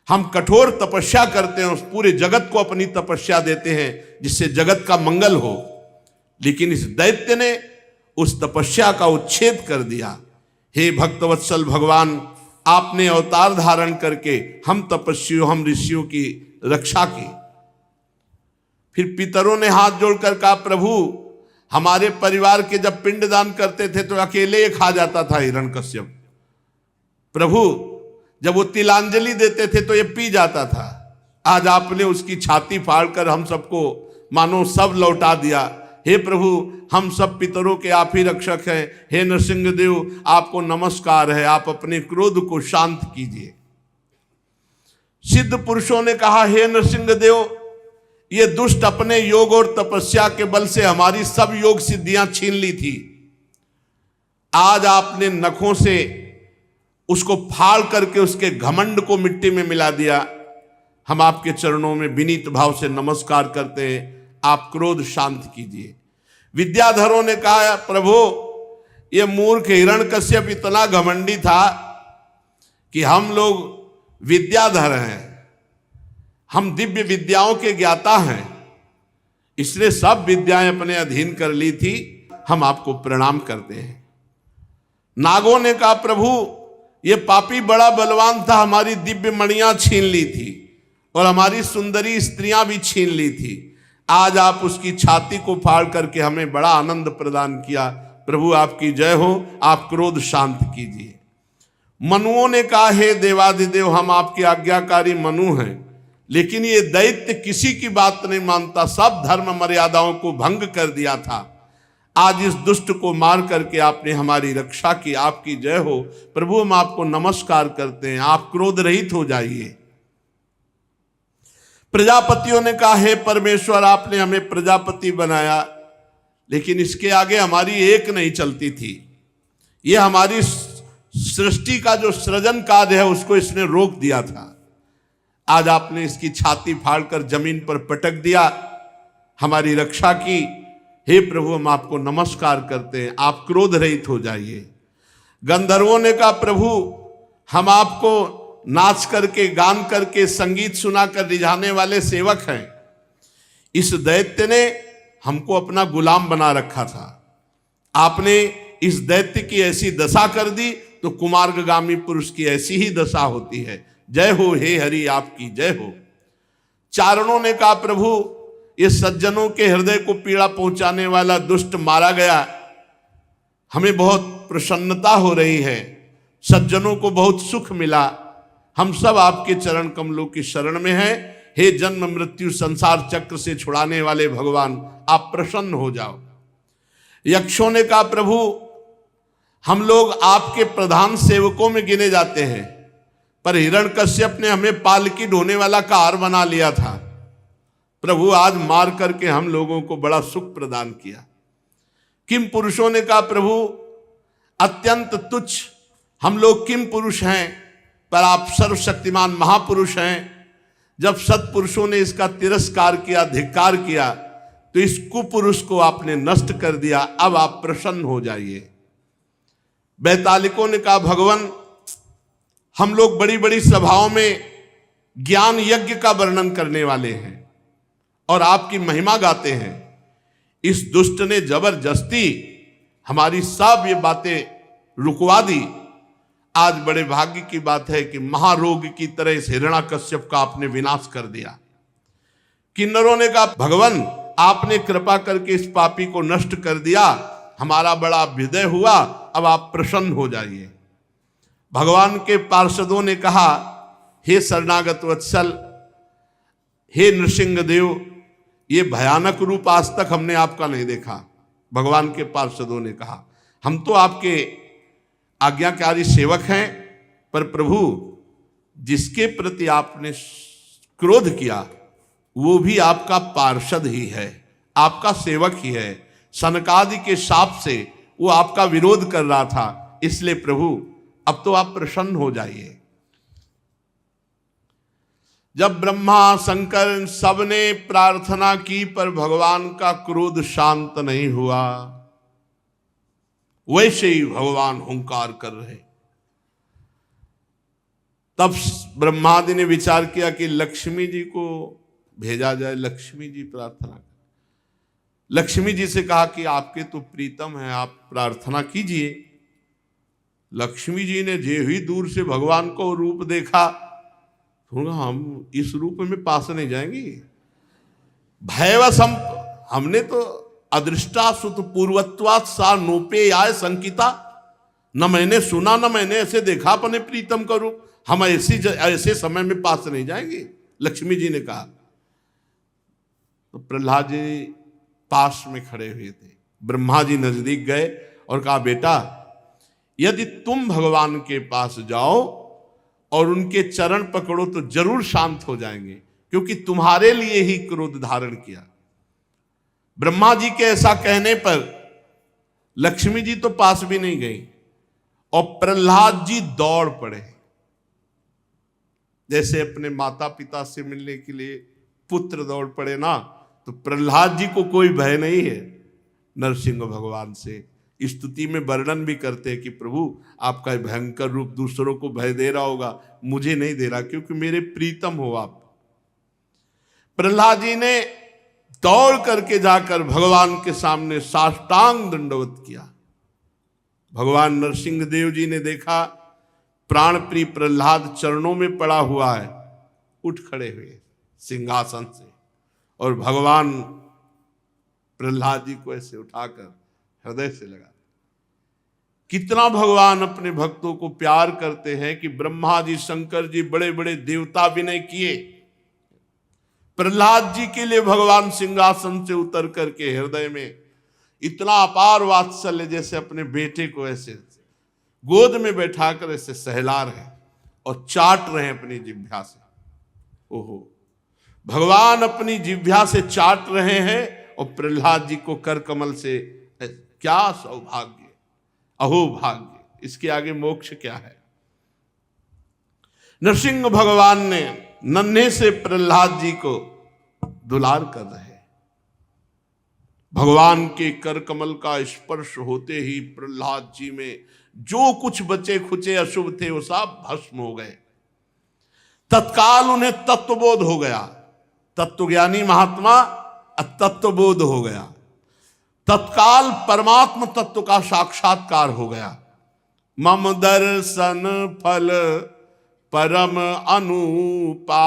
हम कठोर तपस्या करते हैं, उस पूरे जगत को अपनी तपस्या देते हैं जिससे जगत का मंगल हो, लेकिन इस दैत्य ने उस तपस्या का उच्छेद कर दिया। हे भक्तवत्सल भगवान आपने अवतार धारण करके हम तपस्वियों, हम ऋषियों की रक्षा की। फिर पितरों ने हाथ जोड़कर कहा, प्रभु हमारे परिवार के जब पिंडदान करते थे तो अकेले ही खा जाता था हिरण्यकश्यप, प्रभु जब वो तिलांजलि देते थे तो ये पी जाता था, आज आपने उसकी छाती फाड़कर हम सबको मानो सब लौटा दिया। हे प्रभु हम सब पितरों के आप ही रक्षक हैं, हे नरसिंह देव आपको नमस्कार है, आप अपने क्रोध को शांत कीजिए। सिद्ध पुरुषों ने कहा, हे नरसिंह देव ये दुष्ट अपने योग और तपस्या के बल से हमारी सब योग सिद्धियां छीन ली थी, आज आपने नखों से उसको फाड़ करके उसके घमंड को मिट्टी में मिला दिया। हम आपके चरणों में विनीत भाव से नमस्कार करते हैं, आप क्रोध शांत कीजिए। विद्याधरों ने कहा, प्रभु ये मूर्ख हिरण्यकश्यप इतना घमंडी था कि हम लोग विद्याधर हैं, हम दिव्य विद्याओं के ज्ञाता हैं, इसने सब विद्याएं अपने अधीन कर ली थी, हम आपको प्रणाम करते हैं। नागों ने कहा, प्रभु ये पापी बड़ा बलवान था, हमारी दिव्य मणियां छीन ली थी और हमारी सुंदरी स्त्रियां भी छीन ली थी। आज आप उसकी छाती को फाड़ करके हमें बड़ा आनंद प्रदान किया। प्रभु आपकी जय हो, आप क्रोध शांत कीजिए। मनुओं ने कहा, हे देवादिदेव, हम आपके आज्ञाकारी मनु हैं, लेकिन ये दैत्य किसी की बात नहीं मानता, सब धर्म मर्यादाओं को भंग कर दिया था। आज इस दुष्ट को मार करके आपने हमारी रक्षा की, आपकी जय हो। प्रभु हम आपको नमस्कार करते हैं, आप क्रोध रहित हो जाइए। प्रजापतियों ने कहा, हे परमेश्वर, आपने हमें प्रजापति बनाया, लेकिन इसके आगे हमारी एक नहीं चलती थी। ये हमारी सृष्टि का जो सृजन कार्य है उसको इसने रोक दिया था। आज आपने इसकी छाती फाड़कर जमीन पर पटक दिया, हमारी रक्षा की। हे प्रभु हम आपको नमस्कार करते हैं, आप क्रोध रहित हो जाइए। गंधर्वों ने कहा, प्रभु हम आपको नाच करके, गान करके, संगीत सुनाकर रिझाने वाले सेवक हैं। इस दैत्य ने हमको अपना गुलाम बना रखा था, आपने इस दैत्य की ऐसी दशा कर दी तो कुमार्गामी पुरुष की ऐसी ही दशा होती है। जय हो हे हरि, आपकी जय हो। चारणों ने कहा, प्रभु ये सज्जनों के हृदय को पीड़ा पहुंचाने वाला दुष्ट मारा गया, हमें बहुत प्रसन्नता हो रही है, सज्जनों को बहुत सुख मिला। हम सब आपके चरण कमलों की शरण में हैं। हे जन्म मृत्यु संसार चक्र से छुड़ाने वाले भगवान, आप प्रसन्न हो जाओ। यक्षों ने कहा, प्रभु हम लोग आपके प्रधान सेवकों में गिने जाते हैं, पर हिरण्यकश्यप ने हमें पालकी ढोने वाला कार बना लिया था। प्रभु आज मार करके हम लोगों को बड़ा सुख प्रदान किया। किम पुरुषों ने कहा, प्रभु अत्यंत तुच्छ हम लोग किम पुरुष हैं, पर आप सर्वशक्तिमान महापुरुष हैं। जब सत्पुरुषों ने इसका तिरस्कार किया, धिक्कार किया, तो इस कुपुरुष को आपने नष्ट कर दिया। अब आप प्रसन्न हो जाइए। बैतालिकों ने कहा, भगवान हम लोग बड़ी बड़ी सभाओं में ज्ञान यज्ञ का वर्णन करने वाले हैं और आपकी महिमा गाते हैं। इस दुष्ट ने जबरदस्ती हमारी सब ये बातें रुकवा दी। आज बड़े भाग्य की बात है कि महारोग की तरह इस हिरण्यकश्यप का आपने विनाश कर दिया। किन्नरों ने कहा, भगवान आपने कृपा करके इस पापी को नष्ट कर दिया, हमारा बड़ा अभ्युदय हुआ, अब आप प्रसन्न हो जाइए। भगवान के पार्षदों ने कहा, हे शरणागत वत्सल, हे नृसिंहदेव, ये भयानक रूप आज तक हमने आपका नहीं देखा। भगवान के पार्षदों ने कहा, हम तो आपके आज्ञाकारी सेवक हैं, पर प्रभु जिसके प्रति आपने क्रोध किया वो भी आपका पार्षद ही है, आपका सेवक ही है। सनकादि के शाप से वो आपका विरोध कर रहा था, इसलिए प्रभु अब तो आप प्रसन्न हो जाइए। जब ब्रह्मा शंकर सबने प्रार्थना की पर भगवान का क्रोध शांत नहीं हुआ, वैसे ही भगवान हुंकार कर रहे। तब ब्रह्मादि ने विचार किया कि लक्ष्मी जी को भेजा जाए। लक्ष्मी जी प्रार्थना कर, लक्ष्मी जी से कहा कि आपके तो प्रीतम है, आप प्रार्थना कीजिए। लक्ष्मी जी ने जे ही दूर से भगवान को रूप देखा, हम इस रूप में पास नहीं जाएंगे। भयवसम, हमने तो अदृष्टा सुत पूर्वत्वात् सा नोपे आय संकिता, न मैंने सुना न मैंने ऐसे देखा अपने प्रीतम का रूप, हम ऐसे समय में पास नहीं जाएंगे, लक्ष्मी जी ने कहा। तो प्रहलाद जी पास में खड़े हुए थे, ब्रह्मा जी नजदीक गए और कहा, बेटा यदि तुम भगवान के पास जाओ और उनके चरण पकड़ो तो जरूर शांत हो जाएंगे, क्योंकि तुम्हारे लिए ही क्रोध धारण किया। ब्रह्मा जी के ऐसा कहने पर लक्ष्मी जी तो पास भी नहीं गई और प्रहलाद जी दौड़ पड़े। जैसे अपने माता पिता से मिलने के लिए पुत्र दौड़ पड़े ना, तो प्रहलाद जी को कोई भय नहीं है नरसिंह भगवान से। स्तुति में वर्णन भी करते हैं कि प्रभु आपका भयंकर रूप दूसरों को भय दे रहा होगा, मुझे नहीं दे रहा, क्योंकि मेरे प्रीतम हो आप। प्रहलाद जी ने दौड़ करके जाकर भगवान के सामने साष्टांग दंडवत किया। भगवान नरसिंह देव जी ने देखा प्राण प्रिय प्रहलाद चरणों में पड़ा हुआ है, उठ खड़े हुए सिंहासन से और भगवान प्रहलाद जी को ऐसे उठाकर हृदय से लगा। कितना भगवान अपने भक्तों को प्यार करते हैं कि ब्रह्मा जी, शंकर जी, बड़े बड़े देवता विनय किए, प्रहलाद जी के लिए भगवान सिंहासन से उतर करके हृदय में इतना अपार वात्सल्य, जैसे अपने बेटे को ऐसे गोद में बैठाकर ऐसे सहला रहे और चाट रहे हैं अपनी जिह्वा से। ओहो, भगवान अपनी जिह्वा से चाट रहे हैं और प्रहलाद जी को कर कमल से, क्या सौभाग्य, अहो भाग्य, इसके आगे मोक्ष क्या है। नरसिंह भगवान ने नन्हे से प्रहलाद जी को दुलार कर रहे, भगवान के कर कमल का स्पर्श होते ही प्रहलाद जी में जो कुछ बचे खुचे अशुभ थे वो सब भस्म हो गए। तत्काल उन्हें तत्वबोध हो गया, तत्वज्ञानी महात्मा तत्वबोध हो गया, तत्काल परमात्म तत्व का साक्षात्कार हो गया। मम दर्शन फल परम अनुपा,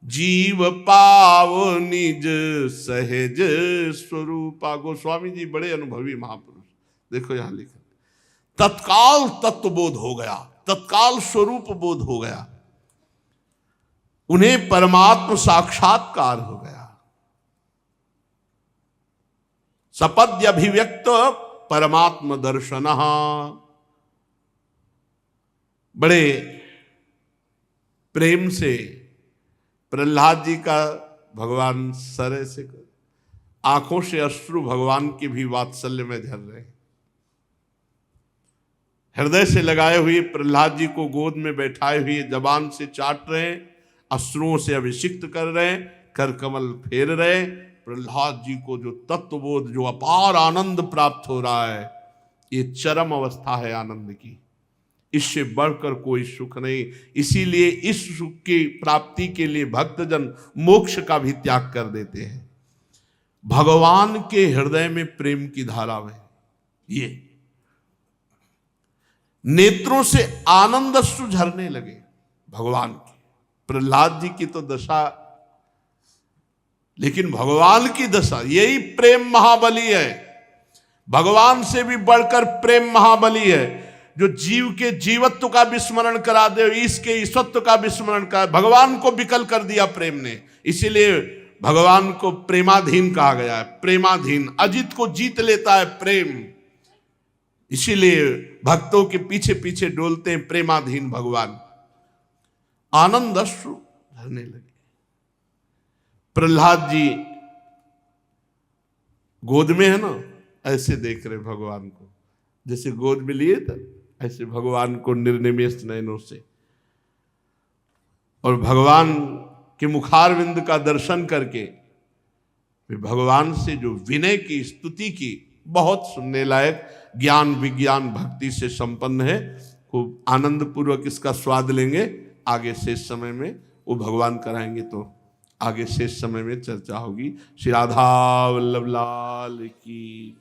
जीव पाव निज सहज स्वरूपा। गोस्वामी जी बड़े अनुभवी महापुरुष, देखो यहां लिखा, तत्काल तत्वबोध हो गया, तत्काल स्वरूप बोध हो गया, उन्हें परमात्म साक्षात्कार हो गया। सपद्य अभिव्यक्त परमात्म दर्शन। बड़े प्रेम से प्रहलाद जी का भगवान सर से आंखों से अश्रु भगवान के भी वात्सल्य में झर रहे, हृदय से लगाए हुए प्रहलाद जी को गोद में बैठाए हुए जबान से चाट रहे, अश्रुओं से अभिषिक्त कर रहे, कर कमल फेर रहे। प्रहलाद जी को जो तत्वबोध, जो अपार आनंद प्राप्त हो रहा है, ये चरम अवस्था है आनंद की, इससे बढ़कर कोई सुख नहीं। इसीलिए इस सुख की प्राप्ति के लिए भक्तजन मोक्ष का भी त्याग कर देते हैं। भगवान के हृदय में प्रेम की धारा है, ये नेत्रों से आनंद अश्रु झरने लगे भगवान की। प्रहलाद जी की तो दशा, लेकिन भगवान की दशा, यही प्रेम महाबली है। भगवान से भी बढ़कर प्रेम महाबली है, जो जीव के जीवत्व का विस्मरण करा दे, इसके ईश्वत्व का विस्मरण करा। भगवान को विकल कर दिया प्रेम ने, इसीलिए भगवान को प्रेमाधीन कहा गया है। प्रेमाधीन, अजित को जीत लेता है प्रेम, इसीलिए भक्तों के पीछे पीछे डोलते हैं प्रेमाधीन भगवान। आनंद अश्रु झरने लगे। प्रहलाद जी गोद में है ना, ऐसे देख रहे भगवान को, जैसे गोद में लिए था, ऐसे भगवान को निर्निमेष नयनों से। और भगवान के मुखारविंद का दर्शन करके भगवान से जो विनय की स्तुति की, बहुत सुनने लायक, ज्ञान विज्ञान भक्ति से संपन्न है। खूब आनंद पूर्वक इसका स्वाद लेंगे। आगे शेष समय में वो भगवान कराएंगे तो आगे शेष समय में चर्चा होगी। श्री राधा वल्लभ लाल की।